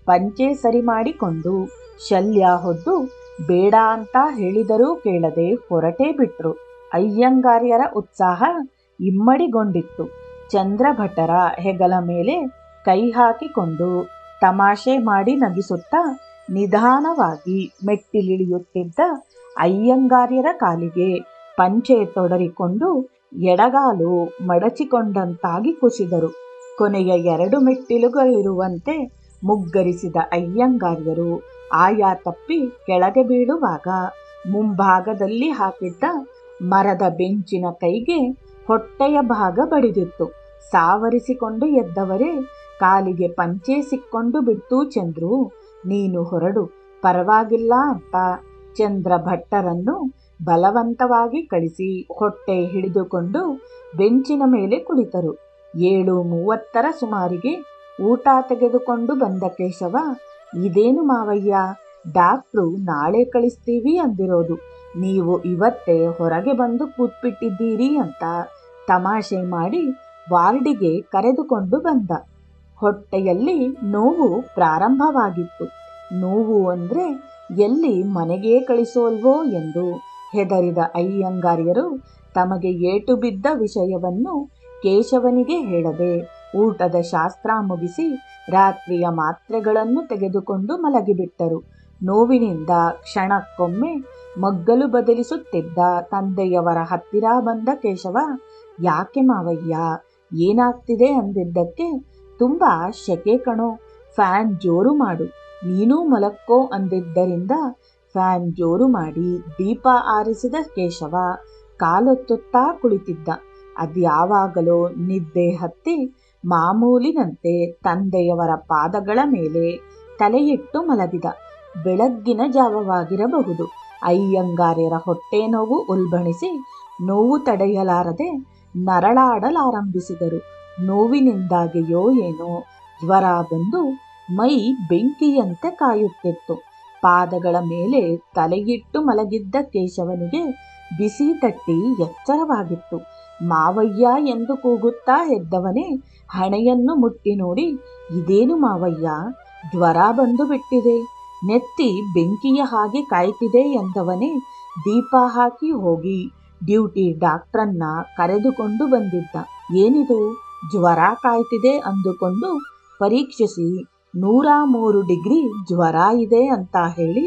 ಪಂಚೆ ಸರಿ ಮಾಡಿಕೊಂಡು ಶಲ್ಯ ಹೊದ್ದು ಬೇಡ ಅಂತ ಹೇಳಿದರೂ ಕೇಳದೆ ಹೊರಟೇ ಬಿಟ್ರು. ಅಯ್ಯಂಗಾರ್ಯರ ಉತ್ಸಾಹ ಇಮ್ಮಡಿಗೊಂಡಿತ್ತು. ಚಂದ್ರಭಟ್ಟರ ಹೆಗಲ ಮೇಲೆ ಕೈ ಹಾಕಿಕೊಂಡು ತಮಾಷೆ ಮಾಡಿ ನಗಿಸುತ್ತಾ ನಿಧಾನವಾಗಿ ಮೆಟ್ಟಿಲಿಳಿಯುತ್ತಿದ್ದ ಅಯ್ಯಂಗಾರ್ಯರ ಕಾಲಿಗೆ ಪಂಚೆ ತೊಡರಿಕೊಂಡು ಎಡಗಾಲು ಮಡಚಿಕೊಂಡಂತಾಗಿ ಕುಸಿದರು. ಕೊನೆಯ 2 ಮೆಟ್ಟಿಲುಗಳಿರುವಂತೆ ಮುಗ್ಗರಿಸಿದ ಅಯ್ಯಂಗಾರ್ಯರು ಆಯಾ ತಪ್ಪಿ ಕೆಳಗೆ ಬೀಳುವಾಗ ಮುಂಭಾಗದಲ್ಲಿ ಹಾಕಿದ್ದ ಮರದ ಬೆಂಚಿನ ಕೈಗೆ ಹೊಟ್ಟೆಯ ಭಾಗ ಬಡಿದಿತ್ತು. ಸಾವರಿಸಿಕೊಂಡು ಎದ್ದವರೇ, ಕಾಲಿಗೆ ಪಂಚೆ ಸಿಕ್ಕೊಂಡು ಬಿಡ್ತು ಚಂದ್ರು, ನೀನು ಹೊರಡು, ಪರವಾಗಿಲ್ಲ ಅಂತ ಚಂದ್ರಭಟ್ಟರನ್ನು ಬಲವಂತವಾಗಿ ಕಳಿಸಿ ಹೊಟ್ಟೆ ಹಿಡಿದುಕೊಂಡು ಬೆಂಚಿನ ಮೇಲೆ ಕುಳಿತರು. 7:30 ಸುಮಾರಿಗೆ ಊಟ ತೆಗೆದುಕೊಂಡು ಬಂದ ಕೇಶವ, ಇದೇನು ಮಾವಯ್ಯ, ಡಾಕ್ಟ್ರು ನಾಳೆ ಕಳಿಸ್ತೀವಿ ಅಂದಿರೋದು, ನೀವು ಇವತ್ತೇ ಹೊರಗೆ ಬಂದು ಕೂತ್ಬಿಟ್ಟಿದ್ದೀರಿ ಅಂತ ತಮಾಷೆ ಮಾಡಿ ವಾರ್ಡಿಗೆ ಕರೆದುಕೊಂಡು ಬಂದ. ಹೊಟ್ಟೆಯಲ್ಲಿ ನೋವು ಪ್ರಾರಂಭವಾಗಿತ್ತು. ನೋವು ಅಂದರೆ ಎಲ್ಲಿ ಮನೆಗೆ ಕಳಿಸೋಲ್ವೋ ಎಂದು ಹೆದರಿದ ಅಯ್ಯಂಗಾರ್ಯರು ತಮಗೆ ಏಟು ಬಿದ್ದ ವಿಷಯವನ್ನು ಕೇಶವನಿಗೆ ಹೇಳದೆ ಊಟದ ಶಾಸ್ತ್ರ ಮುಗಿಸಿ ರಾತ್ರಿಯ ಮಾತ್ರೆಗಳನ್ನು ತೆಗೆದುಕೊಂಡು ಮಲಗಿಬಿಟ್ಟರು. ನೋವಿನಿಂದ ಕ್ಷಣಕ್ಕೊಮ್ಮೆ ಮಗ್ಗಲು ಬದಲಿಸುತ್ತಿದ್ದ ತಂದೆಯವರ ಹತ್ತಿರ ಬಂದ ಕೇಶವ, ಯಾಕೆ ಮಾವಯ್ಯ, ಏನಾಗ್ತಿದೆ ಅಂದಿದ್ದಕ್ಕೆ, ತುಂಬ ಶೆಕೆ ಕಣೋ, ಫ್ಯಾನ್ ಜೋರು ಮಾಡು, ನೀನೂ ಮಲಕ್ಕೋ ಅಂದಿದ್ದರಿಂದ ಫ್ಯಾನ್ ಜೋರು ಮಾಡಿ ದೀಪ ಆರಿಸಿದ ಕೇಶವ ಕಾಲೊತ್ತುತ್ತಾ ಕುಳಿತಿದ್ದ. ಅದ್ಯಾವಾಗಲೋ ನಿದ್ದೆ ಹತ್ತಿ ಮಾಮೂಲಿನಂತೆ ತಂದೆಯವರ ಪಾದಗಳ ಮೇಲೆ ತಲೆಯಿಟ್ಟು ಮಲಗಿದ. ಬೆಳಗ್ಗಿನ ಜಾವವಾಗಿರಬಹುದು. ಅಯ್ಯಂಗಾರ್ಯರ ಹೊಟ್ಟೆ ನೋವು ಉಲ್ಬಣಿಸಿ ನೋವು ತಡೆಯಲಾರದೆ ನರಳಾಡಲಾರಂಭಿಸಿದರು. ನೋವಿನಿಂದಾಗಿಯೋ ಏನೋ ಜ್ವರ ಬಂದು ಮೈ ಬೆಂಕಿಯಂತೆ ಕಾಯುತ್ತಿತ್ತು. ಪಾದಗಳ ಮೇಲೆ ತಲೆಯಿಟ್ಟು ಮಲಗಿದ್ದ ಕೇಶವನಿಗೆ ಬಿಸಿ ತಟ್ಟಿ ಎಚ್ಚರವಾಗಿತ್ತು. ಮಾವಯ್ಯ ಎಂದು ಕೂಗುತ್ತಾ ಎದ್ದವನೇ ಹಣೆಯನ್ನು ಮುಟ್ಟಿ ನೋಡಿ, ಇದೇನು ಮಾವಯ್ಯ, ಜ್ವರ ಬಂದು ಬಿಟ್ಟಿದೆ, ನೆತ್ತಿ ಬೆಂಕಿಯ ಹಾಗೆ ಕಾಯ್ತಿದೆ ಎಂದವನೇ ದೀಪ ಹಾಕಿ ಹೋಗಿ ಡ್ಯೂಟಿ ಡಾಕ್ಟ್ರನ್ನ ಕರೆದುಕೊಂಡು ಬಂದಿದ್ದ. ಏನಿದು, ಜ್ವರ ಕಾಯ್ತಿದೆ ಅಂದುಕೊಂಡು ಪರೀಕ್ಷಿಸಿ 103 ಡಿಗ್ರಿ ಜ್ವರ ಇದೆ ಅಂತ ಹೇಳಿ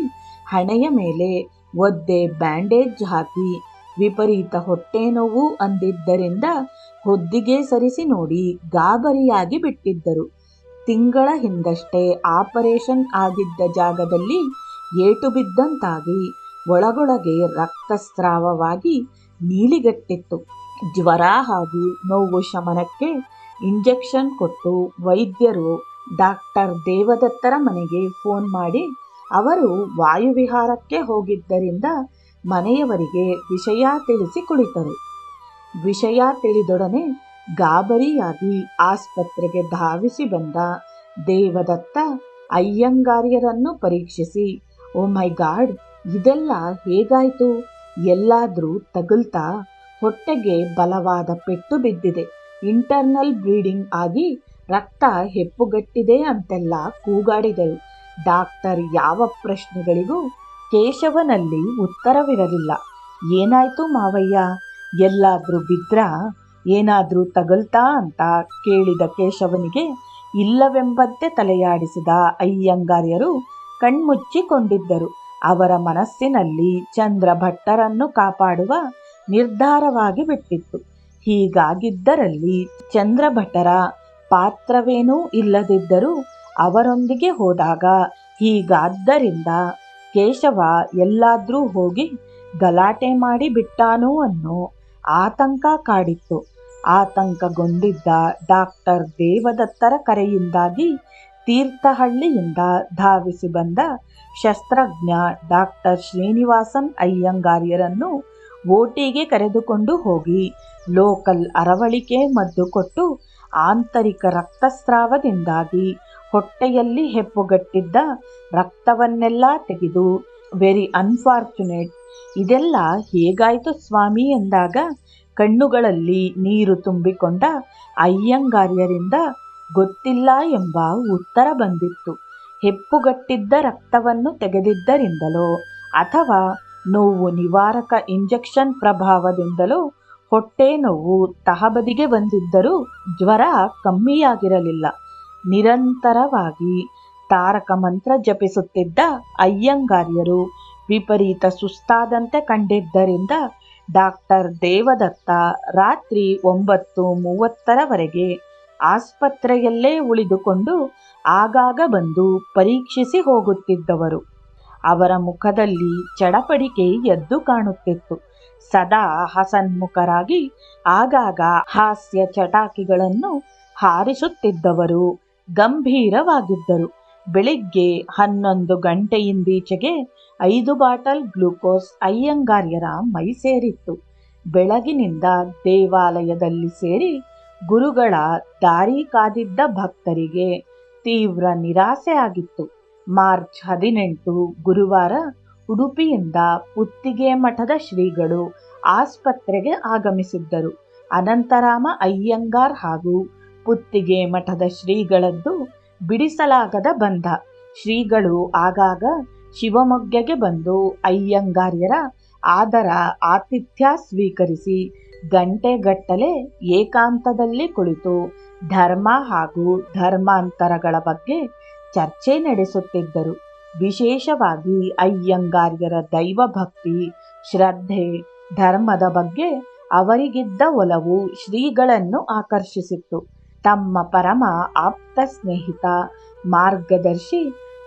ಹಣೆಯ ಮೇಲೆ ಒದ್ದೆ ಬ್ಯಾಂಡೇಜ್ ಹಾಕಿ ವಿಪರೀತ ಹೊಟ್ಟೆ ನೋವು ಅಂದಿದ್ದರಿಂದ ಹೊದ್ದಿಗೆ ಸರಿಸಿ ನೋಡಿ ಗಾಬರಿಯಾಗಿ ಬಿಟ್ಟಿದ್ದರು. ತಿಂಗಳ ಹಿಂದಷ್ಟೇ ಆಪರೇಷನ್ ಆಗಿದ್ದ ಜಾಗದಲ್ಲಿ ಏಟು ಬಿದ್ದಂತಾಗಿ ಒಳಗೊಳಗೆ ರಕ್ತಸ್ರಾವವಾಗಿ ನೀಲಿಗಟ್ಟಿತ್ತು. ಜ್ವರ ಹಾಗೂ ನೋವು ಶಮನಕ್ಕೆ ಇಂಜೆಕ್ಷನ್ ಕೊಟ್ಟು ವೈದ್ಯರು ಡಾಕ್ಟರ್ ದೇವದತ್ತರ ಮನೆಗೆ ಫೋನ್ ಮಾಡಿ, ಅವರು ವಾಯುವಿಹಾರಕ್ಕೆ ಹೋಗಿದ್ದರಿಂದ ಮನೆಯವರಿಗೆ ವಿಷಯ ತಿಳಿಸಿ ಕುಳಿತರು. ವಿಷಯ ತಿಳಿದೊಡನೆ ಗಾಬರಿಯಾಗಿ ಆಸ್ಪತ್ರೆಗೆ ಧಾವಿಸಿ ಬಂದ ದೇವದತ್ತ ಅಯ್ಯಂಗಾರ್ಯರನ್ನು ಪರೀಕ್ಷಿಸಿ, ಓ ಮೈ ಗಾಡ್, ಇದೆಲ್ಲ ಹೇಗಾಯ್ತು, ಎಲ್ಲಾದ್ರೂ ತಗುಲ್ತಾ, ಹೊಟ್ಟೆಗೆ ಬಲವಾದ ಪೆಟ್ಟು ಬಿದ್ದಿದೆ, ಇಂಟರ್ನಲ್ ಬ್ಲೀಡಿಂಗ್ ಆಗಿ ರಕ್ತ ಹೆಪ್ಪುಗಟ್ಟಿದೆ ಅಂತೆಲ್ಲ ಕೂಗಾಡಿದರು. ಡಾಕ್ಟರ್ ಯಾವ ಪ್ರಶ್ನೆಗಳಿಗೂ ಕೇಶವನಲ್ಲಿ ಉತ್ತರವಿರಲಿಲ್ಲ. ಏನಾಯ್ತು ಮಾವಯ್ಯ, ಎಲ್ಲಾದ್ರೂ ಬಿದ್ರಾ, ಏನಾದ್ರೂ ತಗಲ್ತಾ ಅಂತ ಕೇಳಿದ ಕೇಶವನಿಗೆ ಇಲ್ಲವೆಂಬಂತೆ ತಲೆಯಾಡಿಸಿದ ಅಯ್ಯಂಗಾರ್ಯರು ಕಣ್ಮುಚ್ಚಿಕೊಂಡಿದ್ದರು. ಅವರ ಮನಸ್ಸಿನಲ್ಲಿ ಚಂದ್ರ ಭಟ್ಟರನ್ನು ಕಾಪಾಡುವ ನಿರ್ಧಾರವಾಗಿ ಬಿಟ್ಟಿತ್ತು. ಹೀಗಾಗಿದ್ದರಲ್ಲಿ ಚಂದ್ರ ಭಟ್ಟರ ಪಾತ್ರವೇನೂ ಇಲ್ಲದಿದ್ದರೂ ಅವರೊಂದಿಗೆ ಹೋದಾಗ ಹೀಗಾದ್ದರಿಂದ ಕೇಶವ ಎಲ್ಲಾದ್ರೂ ಹೋಗಿ ಗಲಾಟೆ ಮಾಡಿ ಬಿಟ್ಟಾನೋ ಅನ್ನೋ ಆತಂಕ ಕಾಡಿತ್ತು. ಆತಂಕಗೊಂಡಿದ್ದ ಡಾಕ್ಟರ್ ದೇವದತ್ತರ ಕರೆಯಿಂದಾಗಿ ತೀರ್ಥಹಳ್ಳಿಯಿಂದ ಧಾವಿಸಿ ಬಂದ ಶಸ್ತ್ರಜ್ಞ ಡಾಕ್ಟರ್ ಶ್ರೀನಿವಾಸನ್ ಅಯ್ಯಂಗಾರ್ಯರನ್ನು ಓಟಿಗೆ ಕರೆದುಕೊಂಡು ಹೋಗಿ ಲೋಕಲ್ ಅರವಳಿಕೆ ಮದ್ದು ಕೊಟ್ಟು ಆಂತರಿಕ ರಕ್ತಸ್ರಾವದಿಂದಾಗಿ ಹೊಟ್ಟೆಯಲ್ಲಿ ಹೆಪ್ಪುಗಟ್ಟಿದ್ದ ರಕ್ತವನ್ನೆಲ್ಲ ತೆಗೆದು, ವೆರಿ ಅನ್ಫಾರ್ಚುನೇಟ್, ಇದೆಲ್ಲ ಹೇಗಾಯಿತು ಸ್ವಾಮಿ ಎಂದಾಗ ಕಣ್ಣುಗಳಲ್ಲಿ ನೀರು ತುಂಬಿಕೊಂಡ ಅಯ್ಯಂಗಾರ್ಯರಿಂದ ಗೊತ್ತಿಲ್ಲ ಎಂಬ ಉತ್ತರ ಬಂದಿತ್ತು. ಹೆಪ್ಪುಗಟ್ಟಿದ್ದ ರಕ್ತವನ್ನು ತೆಗೆದಿದ್ದರಿಂದಲೋ ಅಥವಾ ನೋವು ನಿವಾರಕ ಇಂಜೆಕ್ಷನ್ ಪ್ರಭಾವದಿಂದಲೋ ಹೊಟ್ಟೆ ನೋವು ತಹಬದಿಗೆ ಬಂದಿದ್ದರೂ ಜ್ವರ ಕಮ್ಮಿಯಾಗಿರಲಿಲ್ಲ. ನಿರಂತರವಾಗಿ ತಾರಕ ಮಂತ್ರ ಜಪಿಸುತ್ತಿದ್ದ ಅಯ್ಯಂಗಾರ್ಯರು ವಿಪರೀತ ಸುಸ್ತಾದಂತೆ ಕಂಡಿದ್ದರಿಂದ ಡಾಕ್ಟರ್ ದೇವದತ್ತ ರಾತ್ರಿ 9:30 ಆಸ್ಪತ್ರೆಯಲ್ಲೇ ಉಳಿದುಕೊಂಡು ಆಗಾಗ ಬಂದು ಪರೀಕ್ಷಿಸಿ ಹೋಗುತ್ತಿದ್ದವರು. ಅವರ ಮುಖದಲ್ಲಿ ಚಡಪಡಿಕೆ ಎದ್ದು ಕಾಣುತ್ತಿತ್ತು. ಸದಾ ಹಸನ್ಮುಖರಾಗಿ ಆಗಾಗ ಹಾಸ್ಯ ಚಟಾಕಿಗಳನ್ನು ಹಾರಿಸುತ್ತಿದ್ದವರು ಗಂಭೀರವಾಗಿದ್ದರು. ಬೆಳಿಗ್ಗೆ 11 ಗಂಟೆಯಿಂದೀಚೆಗೆ 5 ಬಾಟಲ್ ಗ್ಲೂಕೋಸ್ ಅಯ್ಯಂಗಾರ್ಯರ ಮೈ ಸೇರಿತ್ತು. ಬೆಳಗಿನಿಂದ ದೇವಾಲಯದಲ್ಲಿ ಸೇರಿ ಗುರುಗಳ ದಾರಿ ಕಾದಿದ್ದ ಭಕ್ತರಿಗೆ ತೀವ್ರ ನಿರಾಸೆ ಆಗಿತ್ತು. ಮಾರ್ಚ್ 18 ಗುರುವಾರ ಉಡುಪಿಯಿಂದ ಪುತ್ತಿಗೆ ಮಠದ ಶ್ರೀಗಳು ಆಸ್ಪತ್ರೆಗೆ ಆಗಮಿಸಿದ್ದರು. ಅನಂತರಾಮ ಅಯ್ಯಂಗಾರ್ ಹಾಗೂ ಪುತ್ತಿಗೆ ಮಠದ ಶ್ರೀಗಳದ್ದು ಬಿಡಿಸಲಾಗದ ಬಂಧ. ಶ್ರೀಗಳು ಆಗಾಗ ಶಿವಮೊಗ್ಗಗೆ ಬಂದು ಅಯ್ಯಂಗಾರ್ಯರ ಆದರ ಆತಿಥ್ಯ ಸ್ವೀಕರಿಸಿ ಗಂಟೆಗಟ್ಟಲೆ ಏಕಾಂತದಲ್ಲಿ ಕುಳಿತು ಧರ್ಮ ಹಾಗೂ ಧರ್ಮಾಂತರಗಳ ಬಗ್ಗೆ ಚರ್ಚೆ ನಡೆಸುತ್ತಿದ್ದರು. ವಿಶೇಷವಾಗಿ ಅಯ್ಯಂಗಾರ್ಯರ ದೈವಭಕ್ತಿ, ಶ್ರದ್ಧೆ, ಧರ್ಮದ ಬಗ್ಗೆ ಅವರಿಗಿದ್ದ ಒಲವು ಶ್ರೀಗಳನ್ನು ಆಕರ್ಷಿಸಿತ್ತು. ತಮ್ಮ ಪರಮ ಆಪ್ತ ಸ್ನೇಹಿತ, ಮಾರ್ಗದರ್ಶಿ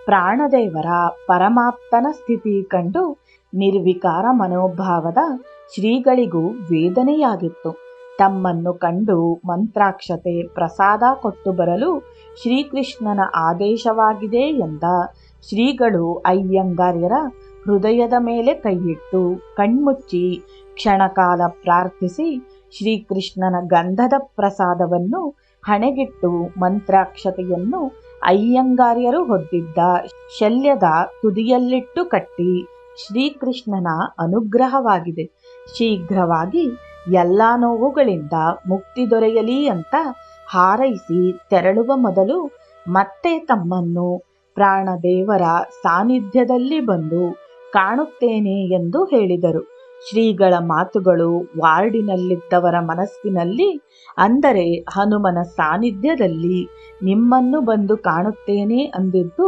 ಪ್ರಾಣದೇವರ ಪರಮಾಪ್ತನ ಸ್ಥಿತಿ ಕಂಡು ನಿರ್ವಿಕಾರ ಮನೋಭಾವದ ಶ್ರೀಗಳಿಗೂ ವೇದನೆಯಾಗಿತ್ತು. ತಮ್ಮನ್ನು ಕಂಡು ಮಂತ್ರಾಕ್ಷತೆ ಪ್ರಸಾದ ಕೊಟ್ಟು ಬರಲು ಶ್ರೀಕೃಷ್ಣನ ಆದೇಶವಾಗಿದೆ ಎಂದ ಶ್ರೀಗಳು ಅಯ್ಯಂಗಾರ್ಯರ ಹೃದಯದ ಮೇಲೆ ಕೈಯಿಟ್ಟು ಕಣ್ಮುಚ್ಚಿ ಕ್ಷಣಕಾಲ ಪ್ರಾರ್ಥಿಸಿ ಶ್ರೀಕೃಷ್ಣನ ಗಂಧದ ಪ್ರಸಾದವನ್ನು ಹಣೆಗಿಟ್ಟು ಮಂತ್ರಾಕ್ಷತೆಯನ್ನು ಅಯ್ಯಂಗಾರ್ಯರು ಹೊದ್ದಿದ್ದ ಶಲ್ಯದ ತುದಿಯಲ್ಲಿಟ್ಟು ಕಟ್ಟಿ, ಶ್ರೀಕೃಷ್ಣನ ಅನುಗ್ರಹವಾಗಿದೆ, ಶೀಘ್ರವಾಗಿ ಎಲ್ಲ ನೋವುಗಳಿಂದ ಮುಕ್ತಿ ದೊರೆಯಲಿ ಅಂತ ಹಾರೈಸಿ ತೆರಳುವ ಮೊದಲು ಮತ್ತೆ ತಮ್ಮನ್ನು ಪ್ರಾಣದೇವರ ಸಾನ್ನಿಧ್ಯದಲ್ಲಿ ಬಂದು ಕಾಣುತ್ತೇನೆ ಎಂದು ಹೇಳಿದರು. ಶ್ರೀಗಳ ಮಾತುಗಳು ವಾರ್ಡಿನಲ್ಲಿದ್ದವರ ಮನಸ್ಸಿನಲ್ಲಿ, ಅಂದರೆ ಹನುಮನ ಸಾನ್ನಿಧ್ಯದಲ್ಲಿ ನಿಮ್ಮನ್ನು ಬಂದು ಕಾಣುತ್ತೇನೆ ಅಂದಿದ್ದು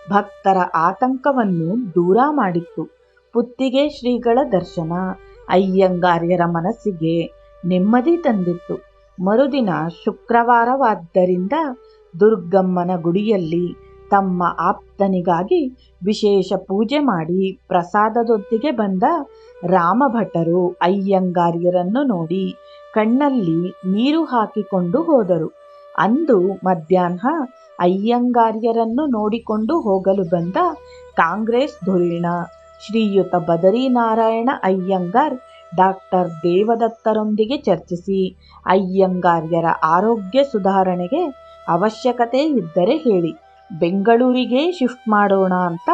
ಭಕ್ತರ ಆತಂಕವನ್ನು ದೂರ ಮಾಡಿತ್ತು. ಪುತ್ತಿಗೆ ಶ್ರೀಗಳ ದರ್ಶನ ಅಯ್ಯಂಗಾರ್ಯರ ಮನಸ್ಸಿಗೆ ನೆಮ್ಮದಿ ತಂದಿತ್ತು. ಮರುದಿನ ಶುಕ್ರವಾರವಾದ್ದರಿಂದ ದುರ್ಗಮ್ಮನ ಗುಡಿಯಲ್ಲಿ ತಮ್ಮ ಆಪ್ತನಿಗಾಗಿ ವಿಶೇಷ ಪೂಜೆ ಮಾಡಿ ಪ್ರಸಾದದೊಂದಿಗೆ ಬಂದ ರಾಮಭಟರು ಅಯ್ಯಂಗಾರ್ಯರನ್ನು ನೋಡಿ ಕಣ್ಣಲ್ಲಿ ನೀರು ಹಾಕಿಕೊಂಡು ಹೋದರು. ಅಂದು ಮಧ್ಯಾಹ್ನ ಅಯ್ಯಂಗಾರ್ಯರನ್ನು ನೋಡಿಕೊಂಡು ಹೋಗಲು ಬಂದ ಕಾಂಗ್ರೆಸ್ ಧುರೀಣ ಶ್ರೀಯುತ ಬದರಿನಾರಾಯಣ ಅಯ್ಯಂಗಾರ್ ಡಾಕ್ಟರ್ ದೇವದತ್ತರೊಂದಿಗೆ ಚರ್ಚಿಸಿ ಅಯ್ಯಂಗಾರ್ಯರ ಆರೋಗ್ಯ ಸುಧಾರಣೆಗೆ ಅವಶ್ಯಕತೆ ಇದ್ದರೆ ಹೇಳಿ, ಬೆಂಗಳೂರಿಗೆ ಶಿಫ್ಟ್ ಮಾಡೋಣ ಅಂತ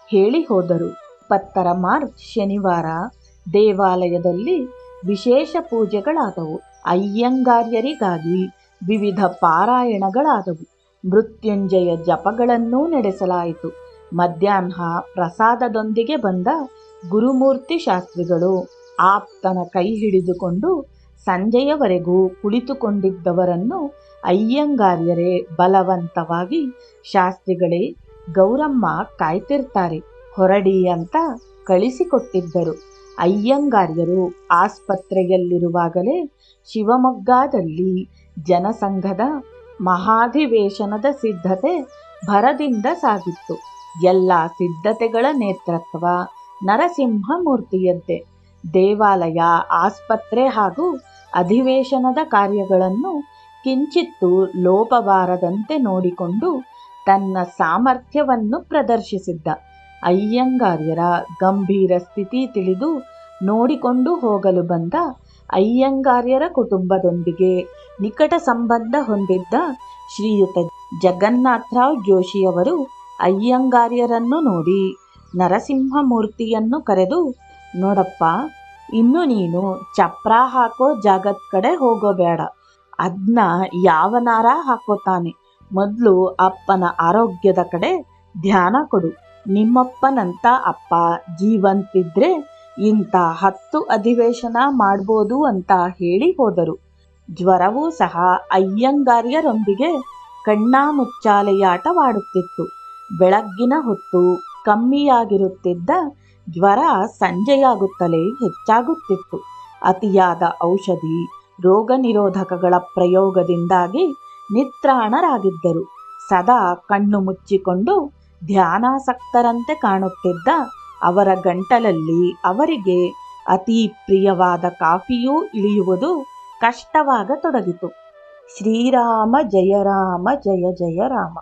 ಹೇಳಿ ಹೋದರು. 20 ಮಾರ್ಚ್ ಶನಿವಾರ ದೇವಾಲಯದಲ್ಲಿ ವಿಶೇಷ ಪೂಜೆಗಳಾದವು. ಅಯ್ಯಂಗಾರ್ಯರಿಗಾಗಿ ವಿವಿಧ ಪಾರಾಯಣಗಳಾದವು. ಮೃತ್ಯುಂಜಯ ಜಪಗಳನ್ನೂ ನಡೆಸಲಾಯಿತು. ಮಧ್ಯಾಹ್ನ ಪ್ರಸಾದದೊಂದಿಗೆ ಬಂದ ಗುರುಮೂರ್ತಿ ಶಾಸ್ತ್ರಿಗಳು ಆಪ್ತನ ಕೈ ಹಿಡಿದುಕೊಂಡು ಸಂಜೆಯವರೆಗೂ ಕುಳಿತುಕೊಂಡಿದ್ದವರನ್ನು ಅಯ್ಯಂಗಾರ್ಯರೇ ಬಲವಂತವಾಗಿ, ಶಾಸ್ತ್ರಿಗಳೇ, ಗೌರಮ್ಮ ಕಾಯ್ತಿರ್ತಾರೆ, ಹೊರಡಿ ಅಂತ ಕಳಿಸಿಕೊಟ್ಟಿದ್ದರು. ಅಯ್ಯಂಗಾರ್ಯರು ಆಸ್ಪತ್ರೆಯಲ್ಲಿರುವಾಗಲೇ ಶಿವಮೊಗ್ಗದಲ್ಲಿ ಜನಸಂಘದ ಮಹಾಧಿವೇಶನದ ಸಿದ್ಧತೆ ಭರದಿಂದ ಸಾಗಿತ್ತು. ಎಲ್ಲ ಸಿದ್ಧತೆಗಳ ನೇತೃತ್ವ ನರಸಿಂಹಮೂರ್ತಿಯದ್ದೇ. ದೇವಾಲಯ, ಆಸ್ಪತ್ರೆ ಹಾಗೂ ಅಧಿವೇಶನದ ಕಾರ್ಯಗಳನ್ನು ಕಿಂಚಿತ್ತೂ ಲೋಪಬಾರದಂತೆ ನೋಡಿಕೊಂಡು ತನ್ನ ಸಾಮರ್ಥ್ಯವನ್ನು ಪ್ರದರ್ಶಿಸಿದ್ದ. ಅಯ್ಯಂಗಾರ್ಯರ ಗಂಭೀರ ಸ್ಥಿತಿ ತಿಳಿದು ನೋಡಿಕೊಂಡು ಹೋಗಲು ಬಂದ ಅಯ್ಯಂಗಾರ್ಯರ ಕುಟುಂಬದೊಂದಿಗೆ ನಿಕಟ ಸಂಬಂಧ ಹೊಂದಿದ್ದ ಶ್ರೀಯುತ ಜಗನ್ನಾಥರಾವ್ ಜೋಶಿಯವರು ಅಯ್ಯಂಗಾರ್ಯರನ್ನು ನೋಡಿ ನರಸಿಂಹಮೂರ್ತಿಯನ್ನು ಕರೆದು, ನೋಡಪ್ಪ, ಇನ್ನು ನೀನು ಚಪ್ರ ಹಾಕೋ ಜಾಗದ ಕಡೆ ಹೋಗೋಬೇಡ, ಅದನ್ನ ಯಾವನಾರ ಹಾಕೋತಾನೆ. ಮೊದಲು ಅಪ್ಪನ ಆರೋಗ್ಯದ ಕಡೆ ಧ್ಯಾನ ಕೊಡು. ನಿಮ್ಮಪ್ಪನಂತ ಅಪ್ಪ ಜೀವಂತಿದ್ರೆ ಇಂಥ 10 ಅಧಿವೇಶನ ಮಾಡ್ಬೋದು ಅಂತ ಹೇಳಿ ಹೋದರು. ಜ್ವರವೂ ಸಹ ಅಯ್ಯಂಗಾರ್ಯರೊಂದಿಗೆ ಕಣ್ಣಾಮುಚ್ಚಾಲೆಯಾಟವಾಡುತ್ತಿತ್ತು. ಬೆಳಗ್ಗಿನ ಹೊತ್ತು ಕಮ್ಮಿಯಾಗಿರುತ್ತಿದ್ದ ಜ್ವರ ಸಂಜೆಯಾಗುತ್ತಲೇ ಹೆಚ್ಚಾಗುತ್ತಿತ್ತು. ಅತಿಯಾದ ಔಷಧಿ, ರೋಗ ನಿರೋಧಕಗಳ ಪ್ರಯೋಗದಿಂದಾಗಿ ನಿತ್ರಾಣರಾಗಿದ್ದರು. ಸದಾ ಕಣ್ಣು ಮುಚ್ಚಿಕೊಂಡು ಧ್ಯಾನಾಸಕ್ತರಂತೆ ಕಾಣುತ್ತಿದ್ದ ಅವರ ಗಂಟಲಲ್ಲಿ ಅವರಿಗೆ ಅತಿ ಪ್ರಿಯವಾದ ಕಾಫಿಯೂ ಇಳಿಯುವುದು ಕಷ್ಟವಾಗತೊಡಗಿತು. ಶ್ರೀರಾಮ ಜಯ ರಾಮ ಜಯ ಜಯ ರಾಮ.